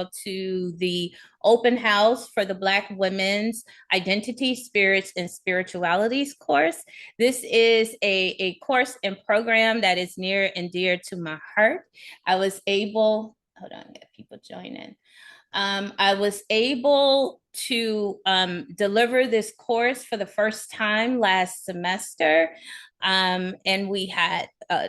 to the open house for the Black women's Identities, Spirits, and Spiritualities course. This is a course and program that is near and dear to my heart. I was able, hold on, get people joining. I was able to deliver this course for the first time last semester. And we had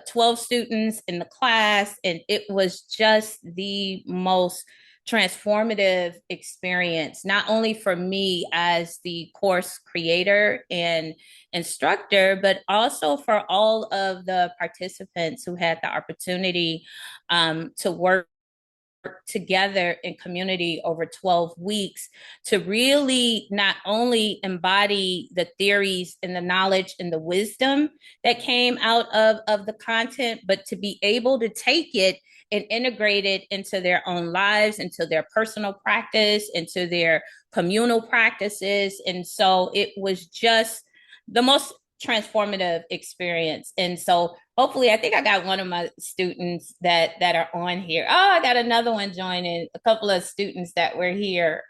12 students in the class, and it was just the most transformative experience, not only for me as the course creator and instructor, but also for all of the participants who had the opportunity to work together in community over 12 weeks to really not only embody the theories and the knowledge and the wisdom that came out of the content, but to be able to take it and integrate it into their own lives, into their personal practice, into their communal practices. And so it was just the most transformative experience. And so hopefully, I think I got one of my students that are on here. Oh, I got another one joining, a couple of students that were here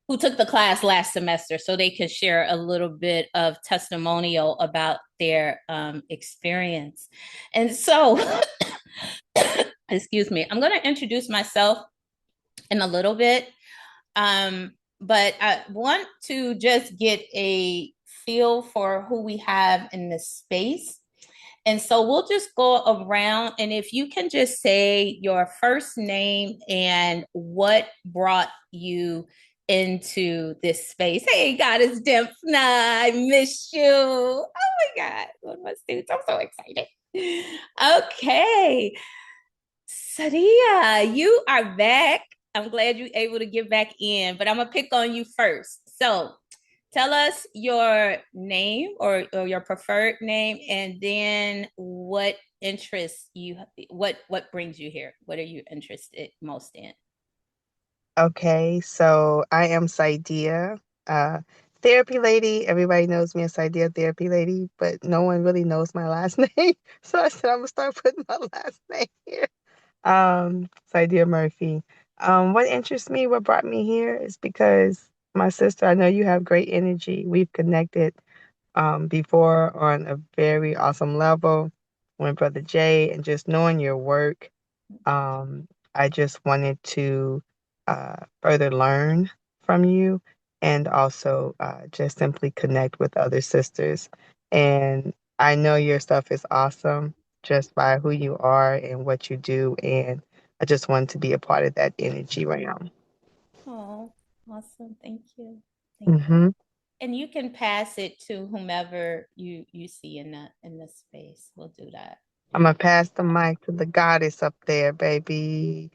who took the class last semester, so they could share a little bit of testimonial about their experience. And so, excuse me, I'm going to introduce myself in a little bit. But I want to just get a feel for who we have in this space. And so we'll just go around, and if you can just say your first name and what brought you into this space. Hey, Goddess Dymphna, I miss you. Oh my God, one of my students. I'm so excited. Okay, Sadia, you are back. I'm glad you're able to get back in, but I'm gonna pick on you first. So tell us your name or your preferred name, and then what interests you, what brings you here? What are you interested most in? Okay, so I am Saidia, uh, therapy lady. Everybody knows me as Saidia, therapy lady, but no one really knows my last name. So I said I'm gonna start putting my last name here. Saidia Murphy. What interests me, what brought me here is because my sister, I know you have great energy. We've connected before on a very awesome level with Brother Jay, and just knowing your work. I just wanted to further learn from you, and also just simply connect with other sisters. And I know your stuff is awesome just by who you are and what you do. And I just wanted to be a part of that energy realm. Oh, awesome. Thank you. Thank you. Hmm. And you can pass it to whomever you see in the space. We'll do that. I'm going to pass the mic to the goddess up there, baby.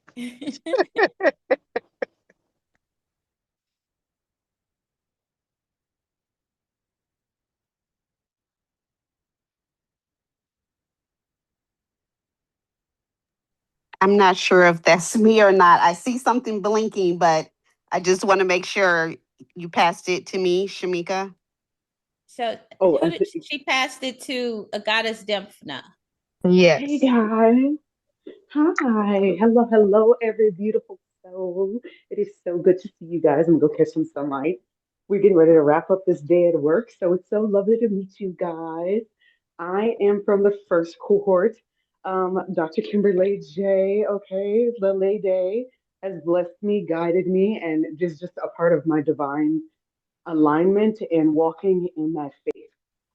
I'm not sure if that's me or not. I see something blinking, but I just want to make sure you passed it to me, Shamika. So Oh, who did she passed it to? A Goddess Dymphna. hey Yes. guys. Hi. Hello, hello, every beautiful soul. It is so good to see you guys. I'm gonna go catch some sunlight. We're getting ready to wrap up this day at work, so it's so lovely to meet you guys. I am from the first cohort. Dr. Kimberly J, okay, the lady has blessed me, guided me, and just a part of my divine alignment and walking in that faith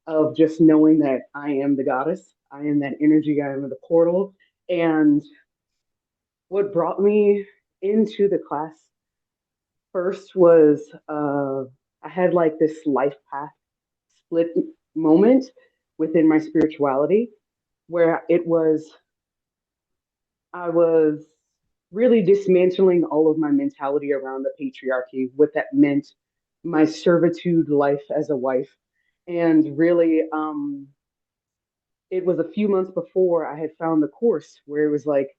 of just knowing that I am the goddess, I am that energy, I am the portal. And what brought me into the class first was I had like this life path split moment within my spirituality where I was really dismantling all of my mentality around the patriarchy, what that meant, my servitude life as a wife. And really, it was a few months before I had found the course where it was like,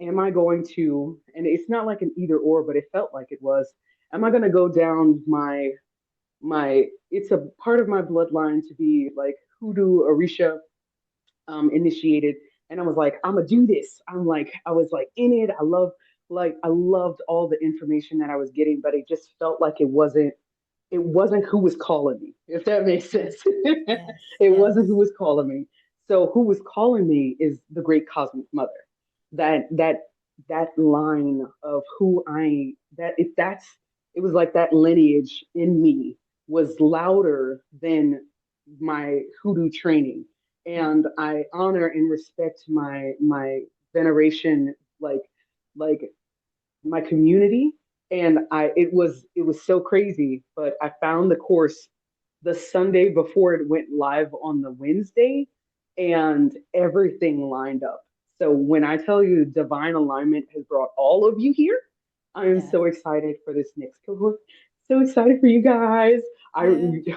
am I going to, and it's not like an either or, but it felt like it was, am I going to go down it's a part of my bloodline to be like hoodoo, Orisha initiated, and I was like, I'm gonna do this. I was like in it. I loved all the information that I was getting, but it just felt like it wasn't who was calling me, if that makes sense. Yes, It yes. wasn't who was calling me. So who was calling me is the great cosmic mother. That that that line of who I that if that's it was like that lineage in me was louder than my hoodoo training. And I honor and respect my veneration, like my community. And it was so crazy, but I found the course the Sunday before it went live on the Wednesday, and everything lined up. So when I tell you divine alignment has brought all of you here, I am Yes, so excited for this next cohort. So excited for you guys. I yes.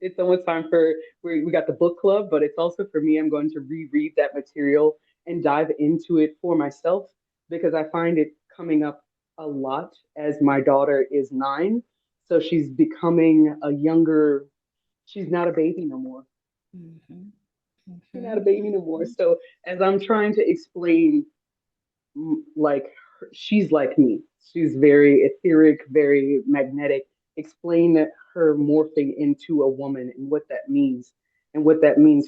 it's almost time for we got the book club, but it's also for me. I'm going to reread that material and dive into it for myself because I find it coming up a lot as my daughter is 9. So she's becoming a younger, she's not a baby no more. Mm-hmm. She's not a Mm-hmm. baby no more. Mm-hmm. So as I'm trying to explain, like, she's like me. She's very etheric, very magnetic. Explain that her morphing into a woman and what that means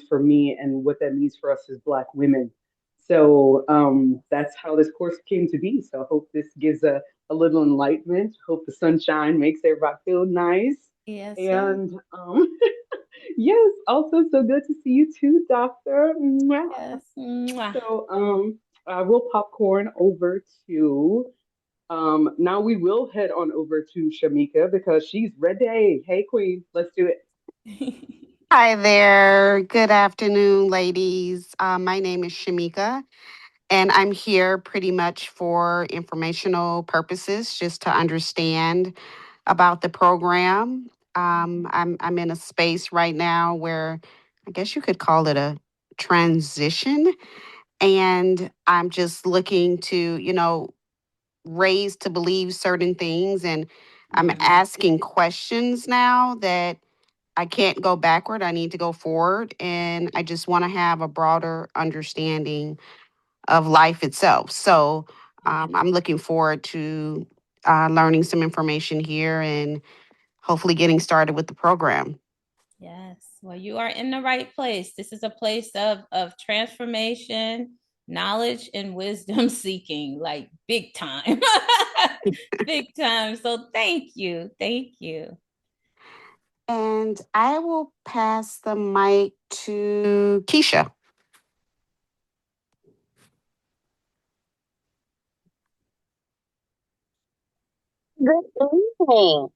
for me, and what that means for us as Black women. So that's how this course came to be. So I hope this gives a little enlightenment. Hope the sunshine makes everybody feel nice. Yes, sir. And yes, also so good to see you too, Doctor. Yes. Mwah. So I will popcorn over to now we will head on over to Shamika because she's ready. Hey Queen, let's do it. Hi there. Good afternoon, ladies. My name is Shamika, and I'm here pretty much for informational purposes, just to understand about the program. I'm in a space right now where I guess you could call it a transition, and I'm just looking to, raised to believe certain things, and I'm Mhm. asking questions now that I can't go backward. I need to go forward. And I just want to have a broader understanding of life itself. So I'm looking forward to learning some information here and hopefully getting started with the program. Yes. Well, you are in the right place. This is a place of transformation, knowledge, and wisdom seeking, like big time. Big time. So thank you. Thank you. And I will pass the mic to Keisha. Good evening.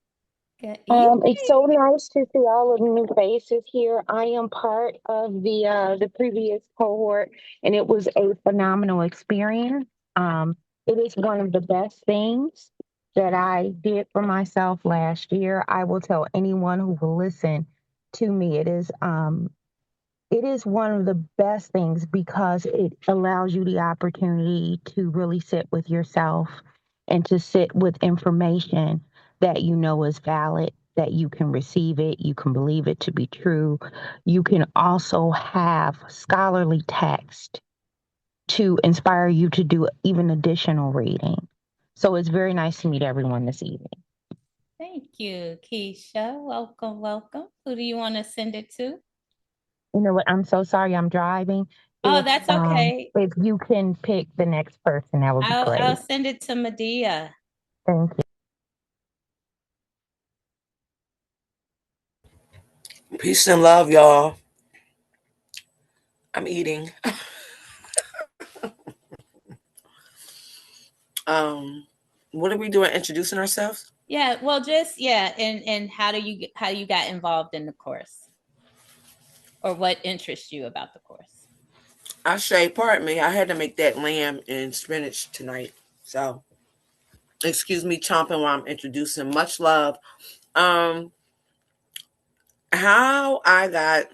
Good evening. It's so nice to see all of the new faces here. I am part of the previous cohort, and it was a phenomenal experience. It is one of the best things that I did for myself last year. I will tell anyone who will listen to me. It is one of the best things because it allows you the opportunity to really sit with yourself and to sit with information that you know is valid, that you can receive it, you can believe it to be true. You can also have scholarly text to inspire you to do even additional reading. So it's very nice to meet everyone this evening. Thank you, Keisha. Welcome, welcome. Who do you want to send it to? You know what? I'm so sorry I'm driving. Oh, If that's um okay. if you can pick the next person, that would be I'll great. send it to Medea. Thank you. Peace and love, y'all. I'm eating. um, what are we doing? Introducing ourselves? Yeah, well, just yeah, and how you got involved in the course, or what interests you about the course? I say, pardon me. I had to make that lamb and spinach tonight, so excuse me, chomping while I'm introducing. Much love. Um, how I got,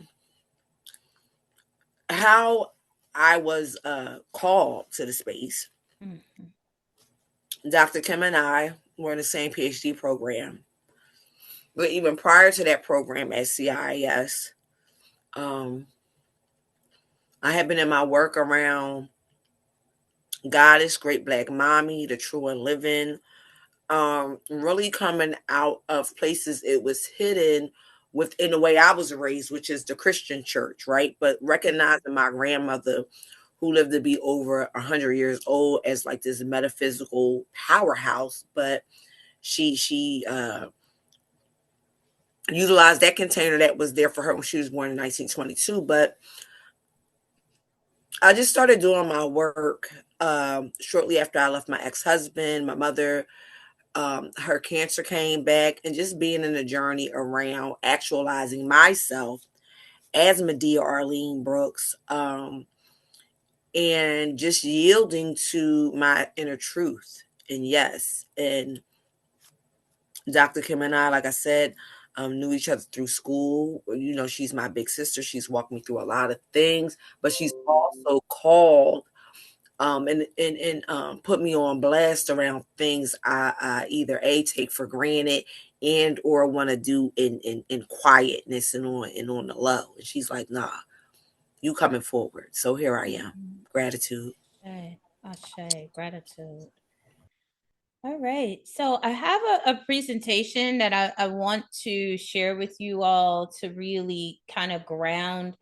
how I was called to the space. Mhm. Dr. Kim and I were in the same PhD program, but even prior to that program at CIS, um, I have been in my work around Goddess, Great Black Mommy, the True and Living, really coming out of places it was hidden within the way I was raised, which is the Christian church, right? But recognizing my grandmother, who lived to be over 100 years old, as like this metaphysical powerhouse, but she utilized that container that was there for her when she was born in 1922. But I just started doing my work shortly after I left my ex-husband. My mother, her cancer came back, and just being in a journey around actualizing myself as Medea Arlene Brooks, and just yielding to my inner truth. And yes, and Dr. Kim and I, like I said, knew each other through school. You know, she's my big sister. She's walked me through a lot of things, but she's also called and put me on blast around things I either take for granted and or want to do in quietness and on the low. And she's like, nah, you coming forward. So here I am. Gratitude. Okay. Ashe, gratitude. All right. So I have a presentation that I want to share with you all to really kind of ground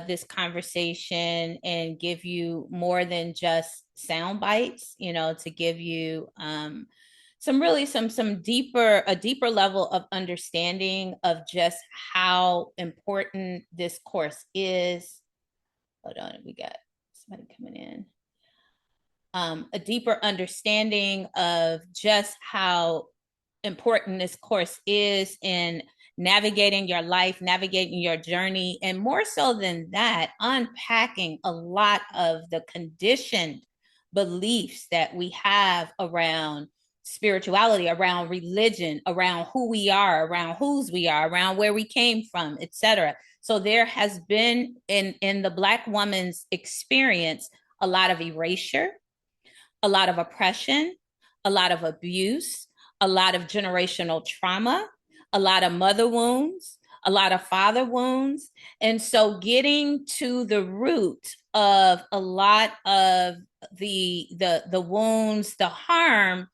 this conversation and give you more than just sound bites, to give you some a deeper level of understanding of just how important this course is. Hold on, we got somebody coming in. A deeper understanding of just how important this course is in navigating your life, navigating your journey, and more so than that, unpacking a lot of the conditioned beliefs that we have around spirituality, around religion, around who we are, around whose we are, around where we came from, etc. So there has been in the Black woman's experience a lot of erasure, a lot of oppression, a lot of abuse, a lot of generational trauma, a lot of mother wounds, a lot of father wounds. And so getting to the root of a lot of the wounds, the harm,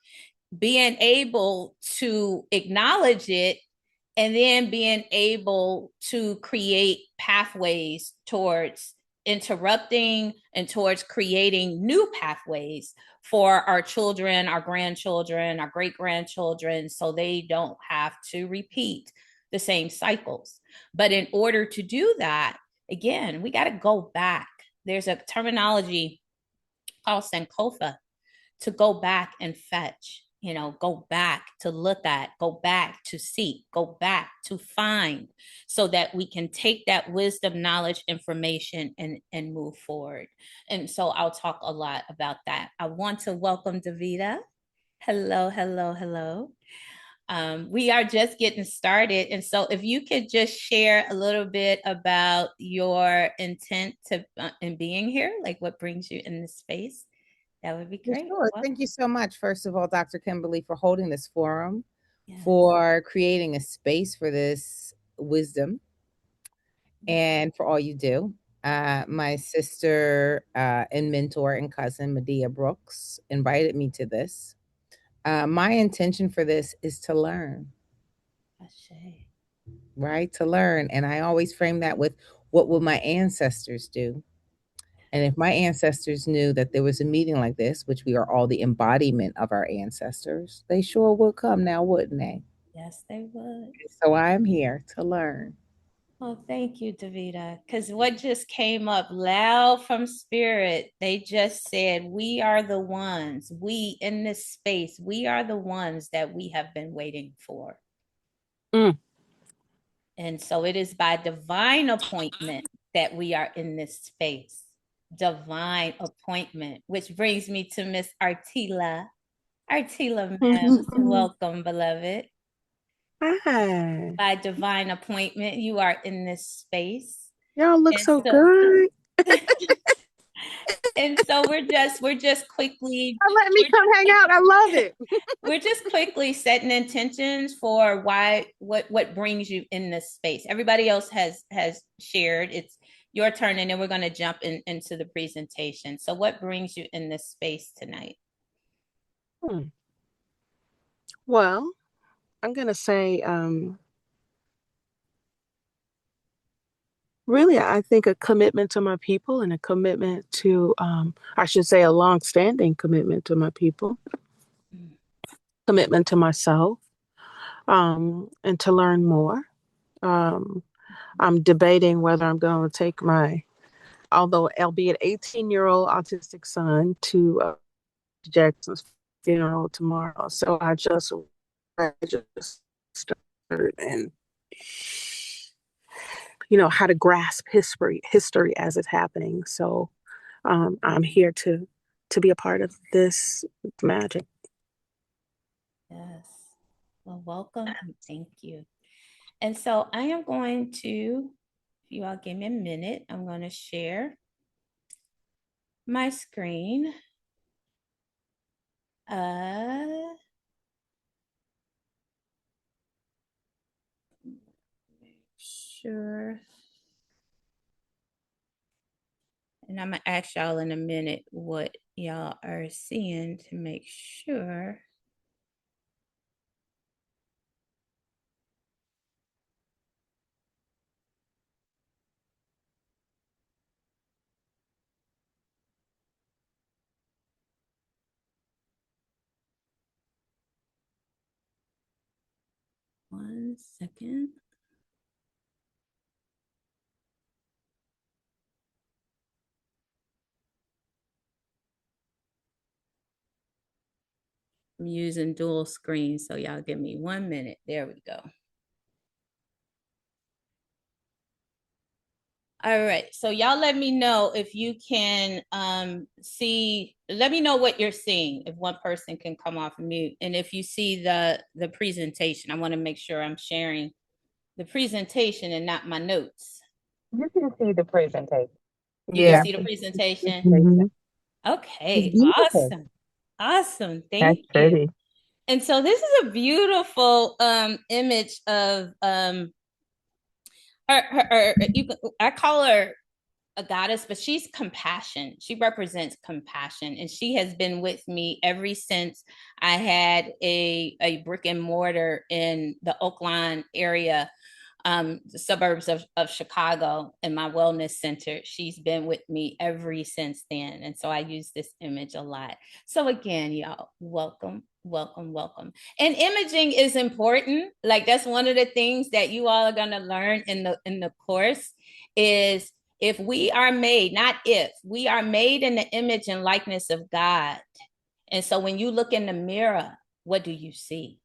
being able to acknowledge it, and then being able to create pathways towards interrupting and towards creating new pathways for our children, our grandchildren, our great grandchildren, so they don't have to repeat the same cycles. But in order to do that, again, we got to go back. There's a terminology called Sankofa, to go back and fetch, go back to look at, go back to seek, go back to find, so that we can take that wisdom, knowledge, information, and move forward. And so I'll talk a lot about that. I want to welcome Davida. Hello, hello, hello. We are just getting started. And so if you could just share a little bit about your intent in being here, like what brings you in this space, that would be great. Sure. Thank you so much, first of all, Dr. Kimberly, for holding this forum, Yes. for creating a space for this wisdom, and for all you do. My sister and mentor and cousin, Medea Brooks, invited me to this. My intention for this is to learn. Ashe. Right? To learn. And I always frame that with, what would my ancestors do? And if my ancestors knew that there was a meeting like this, which we are all the embodiment of our ancestors, they sure would come now, wouldn't they? Yes, they would. So I'm here to learn. Well, thank you, Davida. Because what just came up loud from spirit, they just said, we are the ones, we in this space, we are the ones that we have been waiting for. And so it is by divine appointment that we are in this space. Divine appointment, which brings me to Miss Artila. Artila, ma'am, welcome, beloved. Hi. By divine appointment, you are in this space. Y'all look so good. And so we're just quickly let me come hang out. I love it. We're just quickly setting intentions for what brings you in this space. Everybody else has shared. It's your turn, and then we're going to jump into the presentation. So what brings you in this space tonight? Well, I'm going to say, really, I think a commitment to my people and a commitment to, I should say, a long-standing commitment to my people, commitment to myself, and to learn more. I'm debating whether I'm going to take my, although albeit 18-year-old autistic son to Jackson's funeral tomorrow. So I just started and how to grasp history as it's happening. So I'm here to be a part of this magic. Yes. Well, welcome and thank you. And so I am going to, if you all give me a minute, I'm going to share my screen. Sure. And I'm going to ask y'all in a minute what y'all are seeing to make sure. One second. I'm using dual screen, so y'all give me 1 minute. There we go. All right, so y'all let me know if you can see, let me know what you're seeing, if one person can come off mute. And if you see the presentation, I wanna make sure I'm sharing the presentation and not my notes. You can see the presentation. You can see the presentation? Mm-hmm. Okay, awesome. Awesome, thank you. Pretty. And so this is a beautiful image of I call her a goddess, but she's compassion. She represents compassion, and she has been with me ever since I had a brick and mortar in the Oakland area, the suburbs of Chicago, in my wellness center. She's been with me ever since then, and so I use this image a lot. So again, y'all, welcome, welcome, welcome. And imaging is important. Like, that's one of the things that you all are going to learn in the course is, if we are made, not if, we are made in the image and likeness of God. And so when you look in the mirror, what do you see?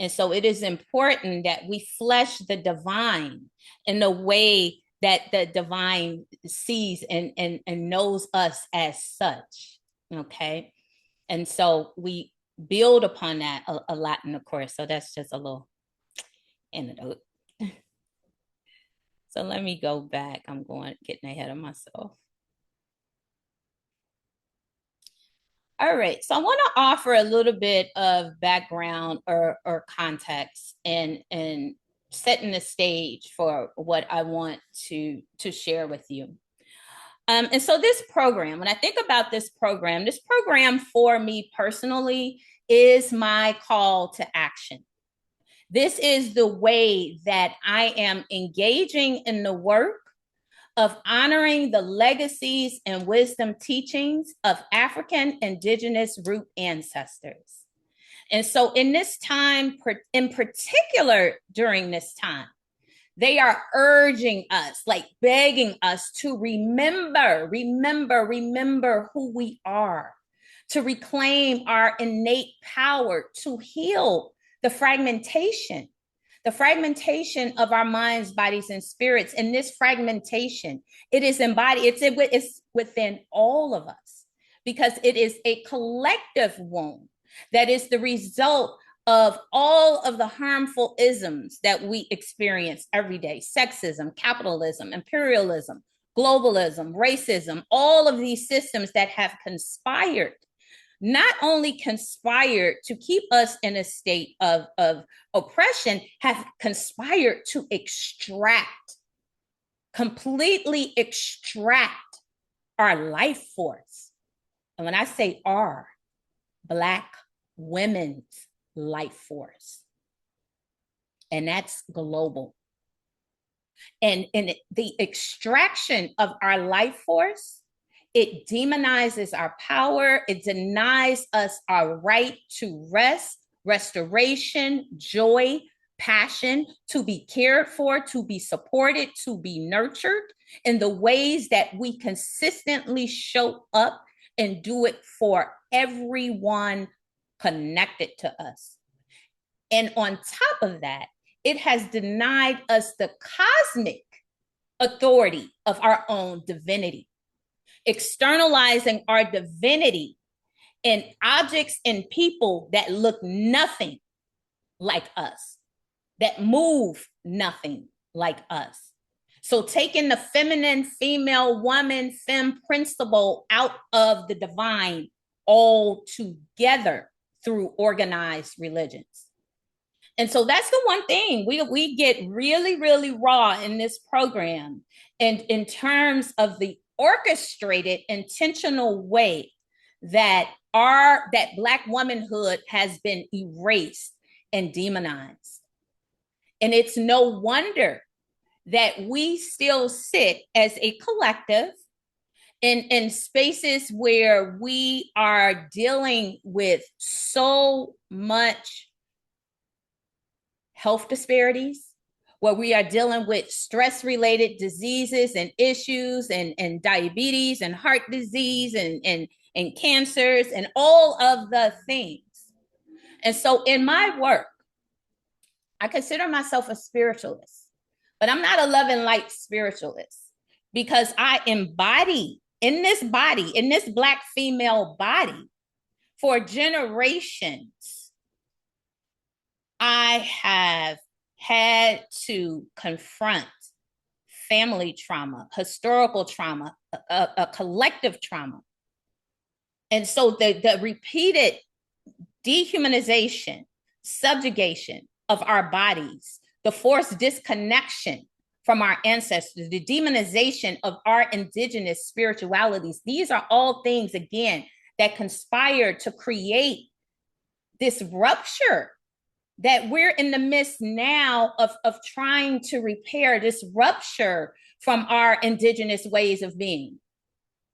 And so it is important that we flesh the divine in the way that the divine sees and knows us as such. Okay. And so we build upon that a lot in the course. So that's just a little anecdote. So let me go back. I'm getting ahead of myself. All right, so I want to offer a little bit of background or context and setting the stage for what I want to share with you. And so this program, when I think about this program for me personally is my call to action. This is the way that I am engaging in the work of honoring the legacies and wisdom teachings of African Indigenous root ancestors. And so in this time, in particular during this time, they are urging us, like begging us to remember who we are, to reclaim our innate power, to heal the fragmentation of our minds, bodies, and spirits. And this fragmentation, it is embodied, it's within all of us, because it is a collective wound that is the result of all of the harmful isms that we experience every day: sexism, capitalism, imperialism, globalism, racism, all of these systems that have conspired, not only conspired to keep us in a state of oppression, have conspired to extract completely extract our life force. And when I say our, Black women's life force, and that's global. And the extraction of our life force, it demonizes our power. It denies us our right to rest, restoration, joy, passion, to be cared for, to be supported, to be nurtured in the ways that we consistently show up and do it for everyone connected to us. And on top of that, it has denied us the cosmic authority of our own divinity, externalizing our divinity in objects and people that look nothing like us, that move nothing like us. So taking the feminine, female, woman, femme principle out of the divine altogether through organized religions. And so that's the one thing we get really, really raw in this program, and in terms of the orchestrated, intentional way that Black womanhood has been erased and demonized. And it's no wonder that we still sit as a collective in spaces where we are dealing with so much health disparities, where we are dealing with stress-related diseases and issues and diabetes and heart disease and cancers and all of the things. And so in my work, I consider myself a spiritualist, but I'm not a love and light spiritualist, because I embody in this body, in this Black female body, for generations, I have had to confront family trauma, historical trauma, a collective trauma. And so the repeated dehumanization, subjugation of our bodies, the forced disconnection from our ancestors, the demonization of our indigenous spiritualities, these are all things, again, that conspire to create this rupture that we're in the midst now of trying to repair, this rupture from our indigenous ways of being.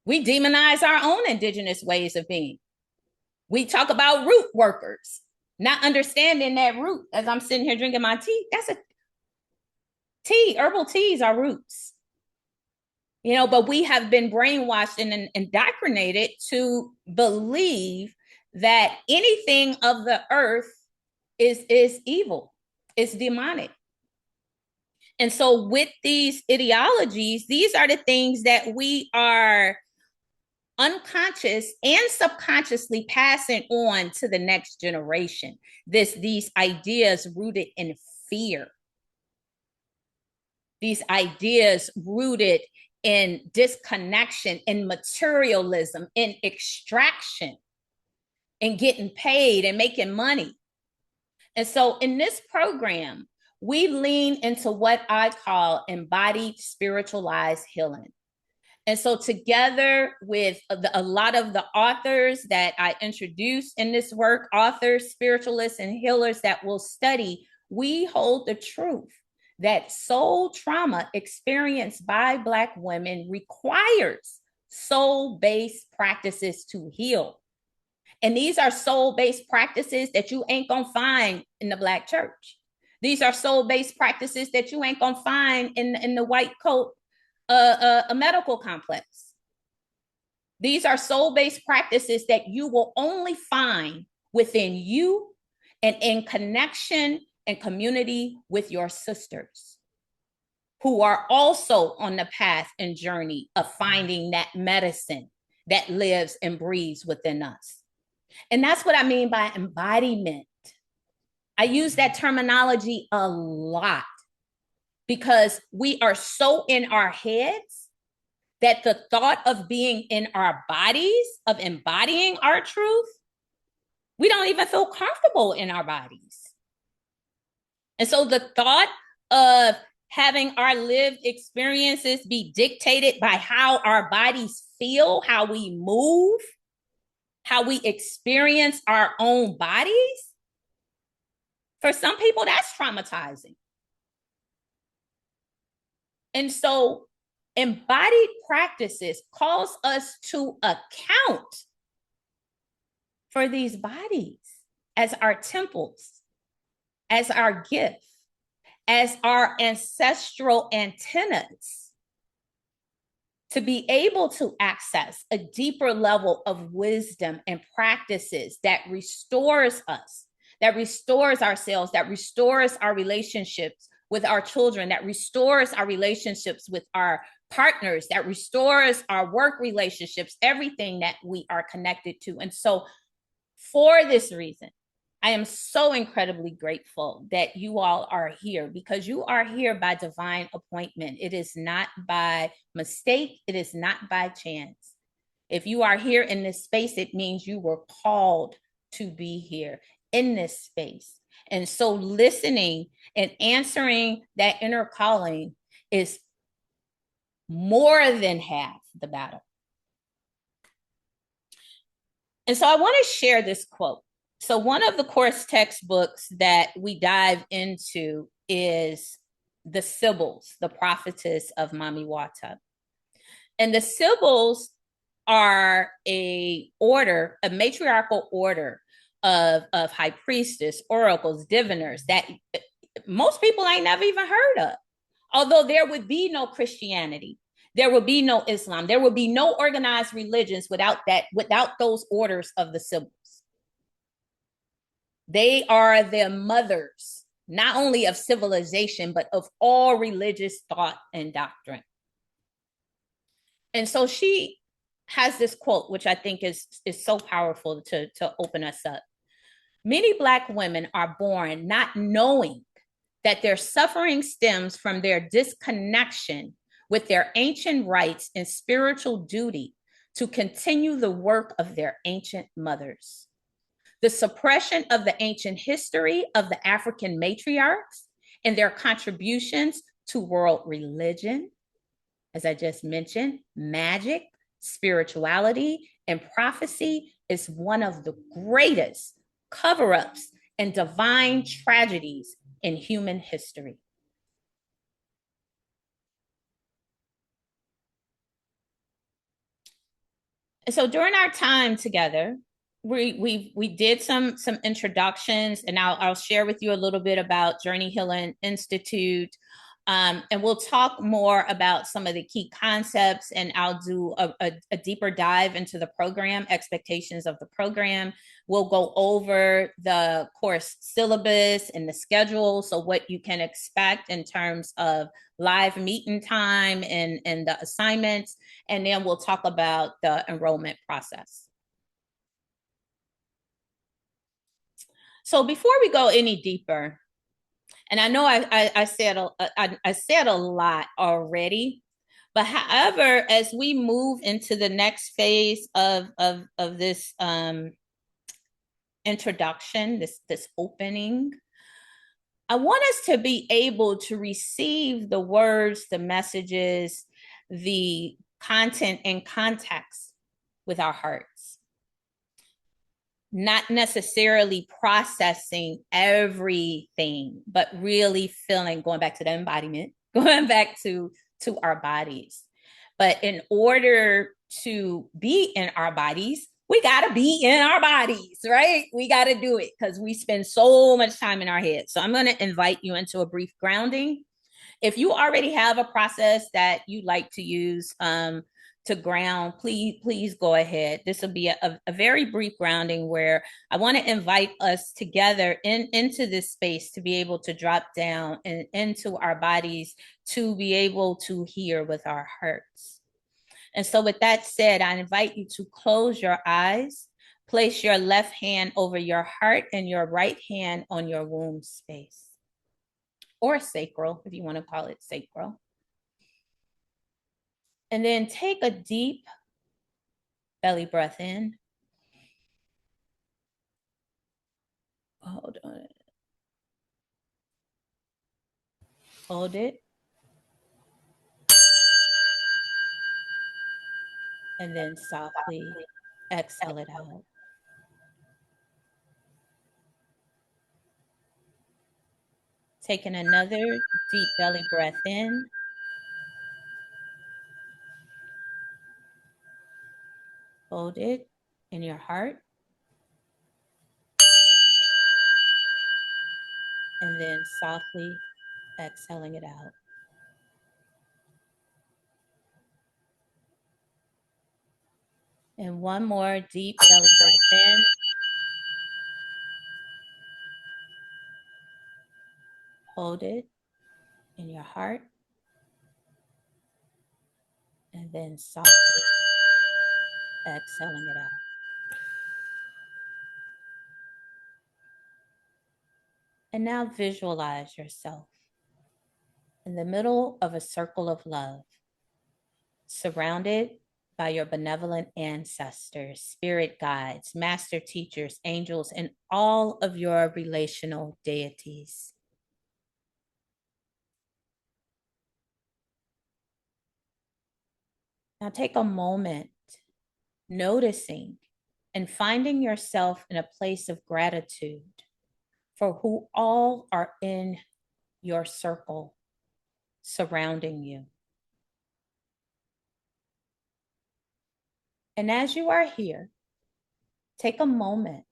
We demonize our own indigenous ways of being. We talk about root workers, not understanding that root. As I'm sitting here drinking my tea, that's a tea. Herbal teas are roots. You know, but we have been brainwashed and indoctrinated to believe that anything of the earth is evil, it's demonic. And so with these ideologies, these are the things that we are unconscious and subconsciously passing on to the next generation. These ideas rooted in fear, these ideas rooted in disconnection, in materialism, in extraction, in getting paid and making money. And so in this program, we lean into what I call embodied spiritualized healing. And so together with a lot of the authors that I introduce in this work, authors, spiritualists, and healers that will study, we hold the truth that soul trauma experienced by Black women requires soul-based practices to heal. And these are soul-based practices that you ain't gonna find in the Black church. These are soul-based practices that you ain't gonna find in the white coat, a medical complex. These are soul-based practices that you will only find within you and in connection and community with your sisters, who are also on the path and journey of finding that medicine that lives and breathes within us. And that's what I mean by embodiment. I use that terminology a lot because we are so in our heads that the thought of being in our bodies, of embodying our truth, we don't even feel comfortable in our bodies. And so the thought of having our lived experiences be dictated by how our bodies feel, how we move, how we experience our own bodies. For some people, that's traumatizing. And so embodied practices calls us to account for these bodies as our temples, as our gift, as our ancestral antennas, to be able to access a deeper level of wisdom and practices that restores us, that restores ourselves, that restores our relationships with our children, that restores our relationships with our partners, that restores our work relationships, everything that we are connected to. And so for this reason, I am so incredibly grateful that you all are here, because you are here by divine appointment. It is not by mistake. It is not by chance. If you are here in this space, it means you were called to be here in this space. And so listening and answering that inner calling is more than half the battle. And so I want to share this quote. So one of the course textbooks that we dive into is the Sibyls, the prophetess of Mami Wata. And the Sibyls are a order, a matriarchal order of high priestess, oracles, diviners that most people ain't never even heard of. Although there would be no Christianity, there would be no Islam, there would be no organized religions without those orders of the Sibyls. They are the mothers, not only of civilization, but of all religious thought and doctrine. And so she has this quote, which I think is so powerful to open us up. Many Black women are born not knowing that their suffering stems from their disconnection with their ancient rights and spiritual duty to continue the work of their ancient mothers. The suppression of the ancient history of the African matriarchs and their contributions to world religion, as I just mentioned, magic, spirituality, and prophecy is one of the greatest cover-ups and divine tragedies in human history. And so during our time together, we did some introductions, and I'll share with you a little bit about Journey Healing Institute. And we'll talk more about some of the key concepts, and I'll do a deeper dive into the program, expectations of the program. We'll go over the course syllabus and the schedule, so what you can expect in terms of live meeting time and the assignments, and then we'll talk about the enrollment process. So before we go any deeper, and I know I said a lot already, but however, as we move into the next phase of this introduction, this opening, I want us to be able to receive the words, the messages, the content and context with our hearts. Not necessarily processing everything, but really feeling, going back to the embodiment, going back to our bodies. But in order to be in our bodies, we got to be in our bodies, right? We got to do it because we spend so much time in our heads. So I'm going to invite you into a brief grounding. If you already have a process that you like to use to ground, please go ahead. This will be a very brief grounding where I want to invite us together into this space to be able to drop down and into our bodies, to be able to hear with our hearts. And so with that said, I invite you to close your eyes, place your left hand over your heart and your right hand on your womb space, or sacral, if you want to call it sacral. And then take a deep belly breath in. Hold on. Hold it. and then softly exhale it out. Taking another deep belly breath in. Hold it in your heart. And then softly exhaling it out. And one more deep belly breath in. Hold it in your heart. And then softly exhaling it out. And now visualize yourself in the middle of a circle of love, surrounded by your benevolent ancestors, spirit guides, master teachers, angels, and all of your relational deities. Now take a moment noticing and finding yourself in a place of gratitude for who all are in your circle surrounding you. And as you are here, take a moment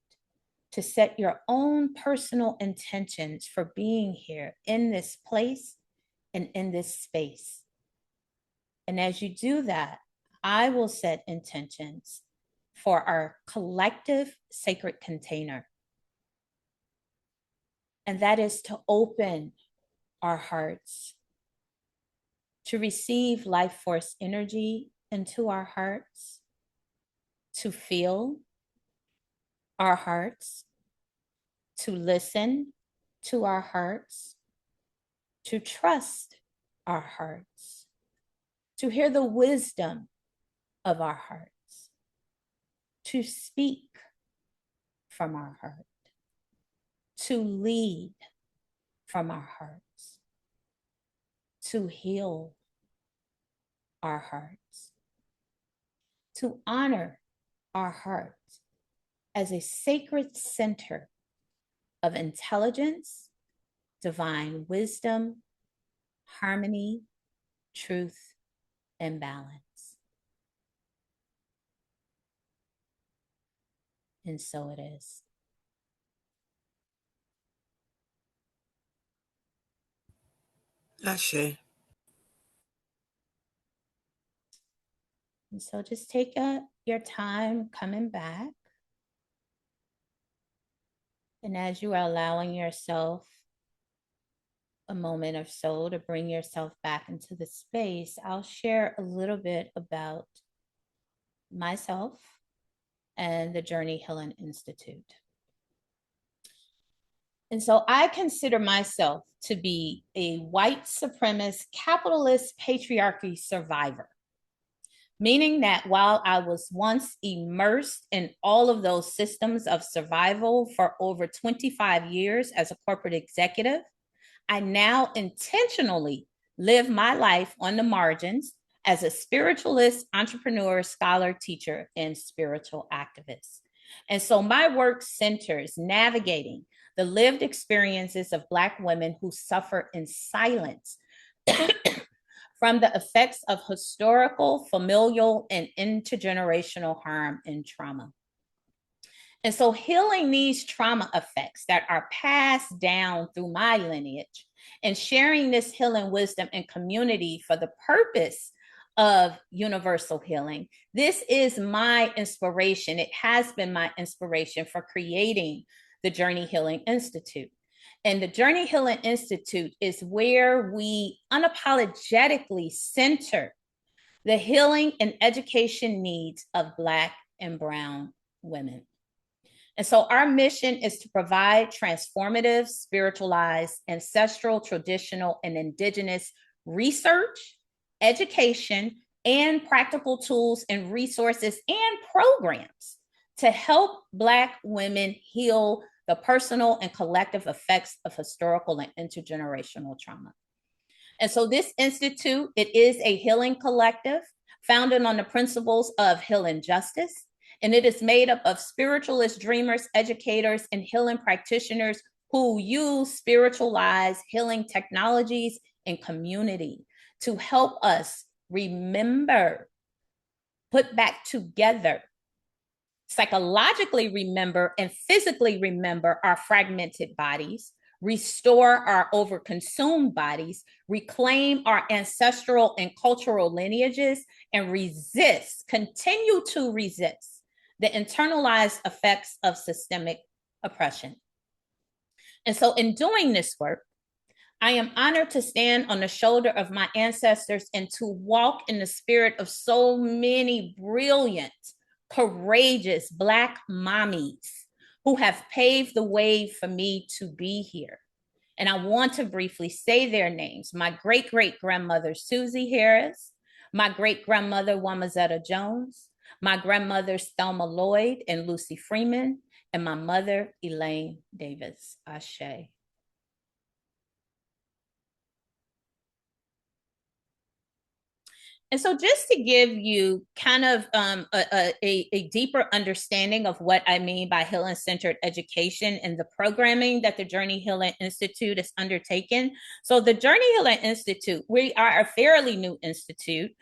to set your own personal intentions for being here in this place and in this space. And as you do that, I will set intentions for our collective sacred container. And that is to open our hearts, to receive life force energy into our hearts, to feel our hearts, to listen to our hearts, to trust our hearts, to hear the wisdom of our hearts, to speak from our heart, to lead from our hearts, to heal our hearts, to honor our hearts as a sacred center of intelligence, divine wisdom, harmony, truth, and balance. And so it is. Ashe. And so just take your time coming back. And as you are allowing yourself a moment or so to bring yourself back into the space, I'll share a little bit about myself and the Journey Healing Institute. And so I consider myself to be a white supremacist, capitalist patriarchy survivor, meaning that while I was once immersed in all of those systems of survival for over 25 years as a corporate executive, I now intentionally live my life on the margins as a spiritualist, entrepreneur, scholar, teacher, and spiritual activist. And so my work centers navigating the lived experiences of Black women who suffer in silence from the effects of historical, familial, and intergenerational harm and trauma. And so healing these trauma effects that are passed down through my lineage and sharing this healing wisdom in community for the purpose of universal healing. This is my inspiration. It has been my inspiration for creating the Journey Healing Institute. And the Journey Healing Institute is where we unapologetically center the healing and education needs of Black and Brown women. And so our mission is to provide transformative, spiritualized, ancestral, traditional, and Indigenous research, education, and practical tools and resources and programs to help Black women heal the personal and collective effects of historical and intergenerational trauma. And so this institute, it is a healing collective founded on the principles of healing justice. And it is made up of spiritualist dreamers, educators, and healing practitioners who use spiritualized healing technologies and community to help us remember, put back together, psychologically remember, and physically remember our fragmented bodies, restore our overconsumed bodies, reclaim our ancestral and cultural lineages, and continue to resist the internalized effects of systemic oppression. And so in doing this work, I am honored to stand on the shoulder of my ancestors and to walk in the spirit of so many brilliant, courageous Black mommies who have paved the way for me to be here. And I want to briefly say their names. My great-great-grandmother, Susie Harris, my great-grandmother, Wamazetta Jones, my grandmothers, Thelma Lloyd and Lucy Freeman, and my mother, Elaine Davis. Ashe. And so just to give you kind of a deeper understanding of what I mean by healing-centered education and the programming that the Journey Healing Institute is undertaken. So the Journey Healing Institute, we are a fairly new institute.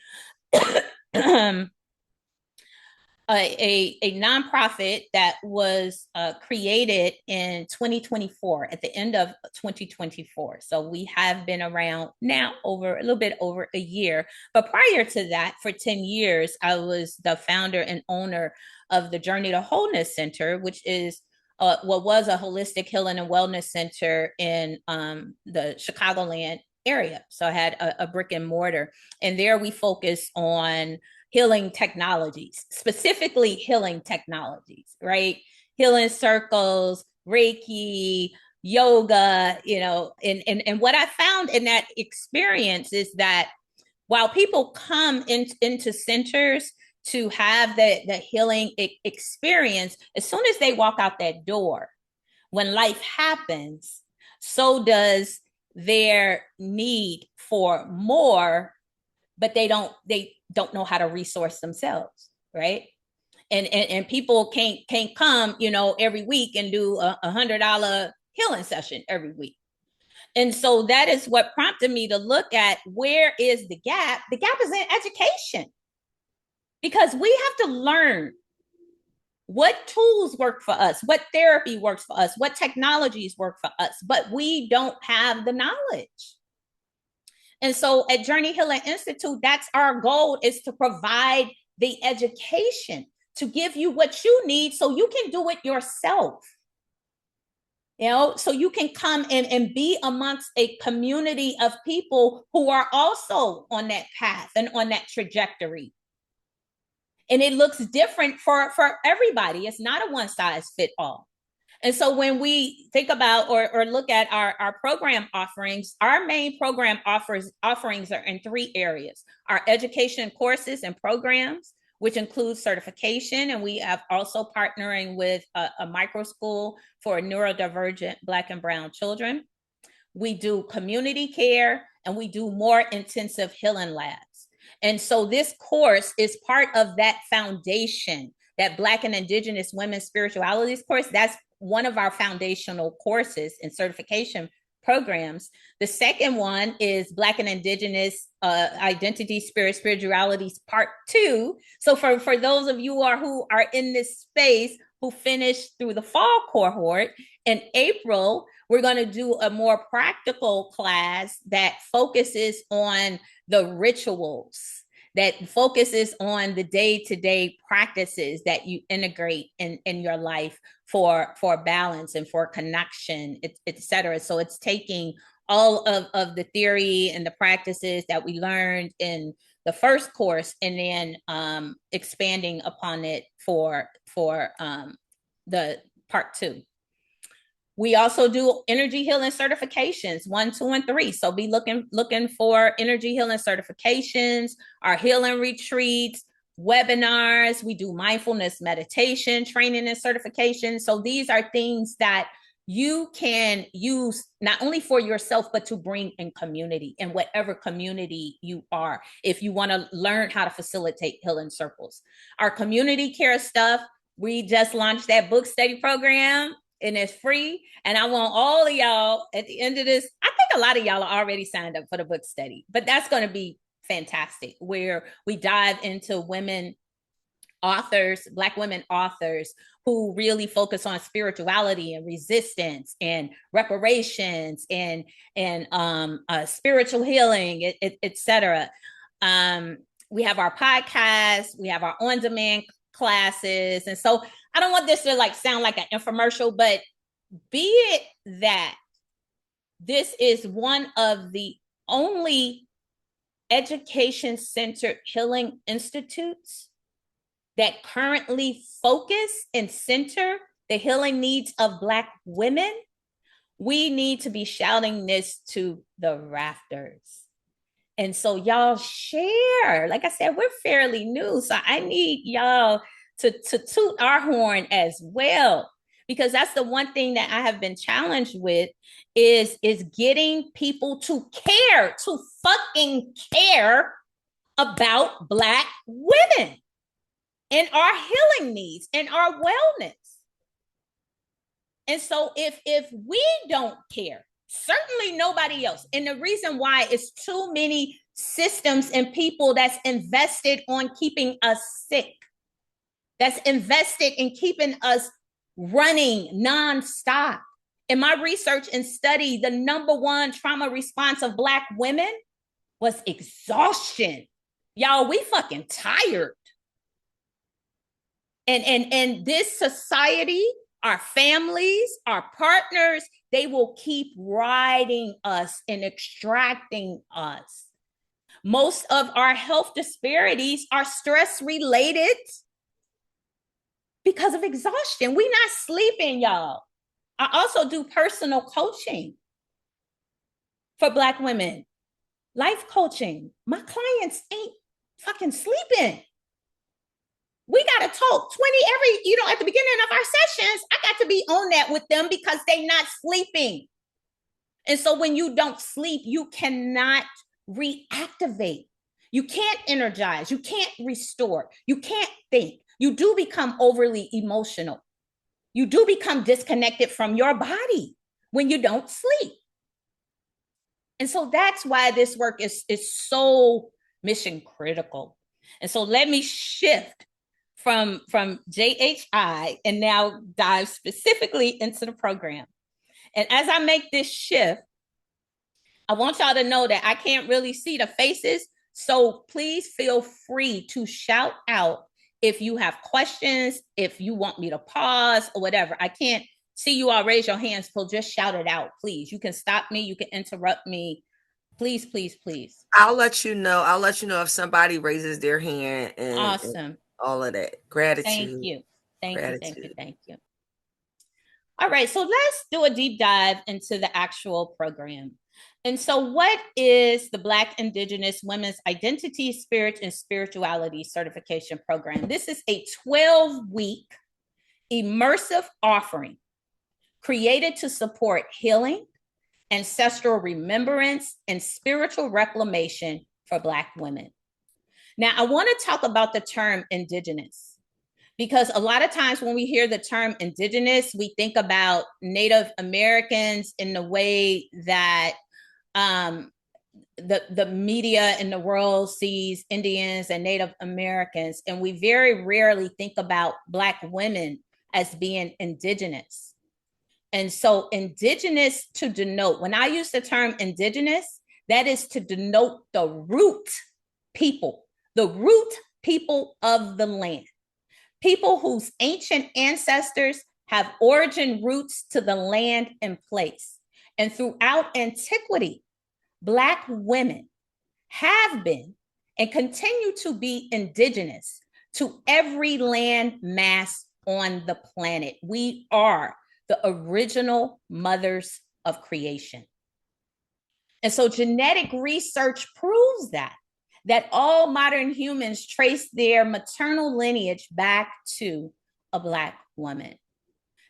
A nonprofit that was created in 2024, at the end of 2024. So we have been around now over a little bit over a year. But prior to that, for 10 years, I was the founder and owner of the Journey to Wholeness Center, which is what was a holistic healing and wellness center in the Chicagoland area. So I had a brick and mortar. And there we focus on healing technologies, specifically healing technologies, right? Healing circles, Reiki, yoga, and what I found in that experience is that while people come into centers to have the healing experience, as soon as they walk out that door, when life happens, so does their need for more, but they don't know how to resource themselves, right? And people can't come, every week and do a $100 healing session every week. And so that is what prompted me to look at where is the gap. The gap is in education, because we have to learn what tools work for us, what therapy works for us, what technologies work for us, but we don't have the knowledge. And so at Journey Healing Institute, that's our goal, is to provide the education to give you what you need so you can do it yourself. So you can come in and be amongst a community of people who are also on that path and on that trajectory. And it looks different for everybody. It's not a one size fit all. And so when we think about or look at our program offerings, our main program offerings are in 3 areas: our education courses and programs, which includes certification. And we have also partnering with a micro school for neurodivergent Black and Brown children. We do community care, and we do more intensive healing labs. And so this course is part of that foundation, that Black and Indigenous women's spiritualities course. That's one of our foundational courses and certification programs. The second one is Black and Indigenous Identities, Spiritualities Part 2. So for those of you who are in this space, who finished through the fall cohort, in April, we're going to do a more practical class that focuses on the rituals, that focuses on the day-to-day practices that you integrate in your life for balance and for connection, et cetera. So it's taking all of the theory and the practices that we learned in the first course and then expanding upon it for the part 2. We also do energy healing certifications 1, 2, and 3. So be looking for energy healing certifications, our healing retreats, webinars. We do mindfulness meditation training and certification. So these are things that you can use not only for yourself, but to bring in community, in whatever community you are. If you want to learn how to facilitate healing circles, our community care stuff, we just launched that book study program and it's free. And I want all of y'all at the end of this, I think a lot of y'all are already signed up for the book study, but that's going to be fantastic, where we dive into women authors, Black women authors who really focus on spirituality and resistance and reparations and spiritual healing, etc. We have our podcast, we have our on-demand classes, and so I don't want this to like sound like an infomercial, but be it that this is one of the only education-centered healing institutes that currently focus and center the healing needs of Black women, we need to be shouting this to the rafters. And so y'all share. Like I said, we're fairly new, so I need y'all to toot our horn as well, because that's the one thing that I have been challenged with is getting people to care, to fucking care about Black women and our healing needs and our wellness. And so if we don't care, certainly nobody else. And the reason why is too many systems and people that's invested on keeping us sick, that's invested in keeping us running nonstop. In my research and study, the #1 trauma response of Black women was exhaustion. Y'all, we fucking tired. And this society, our families, our partners, they will keep riding us and extracting us. Most of our health disparities are stress related because of exhaustion. We're not sleeping, y'all. I also do personal coaching for Black women, life coaching. My clients ain't fucking sleeping. We got to talk 20 at the beginning of our sessions, I got to be on that with them because they're not sleeping. And so when you don't sleep, you cannot reactivate. You can't energize. You can't restore. You can't think. You do become overly emotional. You do become disconnected from your body when you don't sleep. And so that's why this work is so mission critical. And so let me shift from JHI and now dive specifically into the program. And as I make this shift, I want y'all to know that I can't really see the faces. So please feel free to shout out if you have questions, if you want me to pause or whatever. I can't see you all raise your hands, so just shout it out, please. You can stop me, you can interrupt me. Please, please, please. I'll let you know. I'll let you know if somebody raises their hand and awesome. All of that. Gratitude. Thank you. Thank you. All right, so let's do a deep dive into the actual program. And so what is the Black Indigenous Women's Identities, Spirit, and Spirituality Certification Program? This is a 12-week immersive offering created to support healing, ancestral remembrance, and spiritual reclamation for Black women. Now, I want to talk about the term Indigenous, because a lot of times when we hear the term Indigenous, we think about Native Americans in the way that the media in the world sees Indians and Native Americans, and we very rarely think about Black women as being Indigenous. And so Indigenous, to denote, when I use the term Indigenous, that is to denote the root people of the land, people whose ancient ancestors have origin roots to the land and place. And throughout antiquity, Black women have been and continue to be indigenous to every land mass on the planet. We are the original mothers of creation. And so genetic research proves that all modern humans trace their maternal lineage back to a Black woman.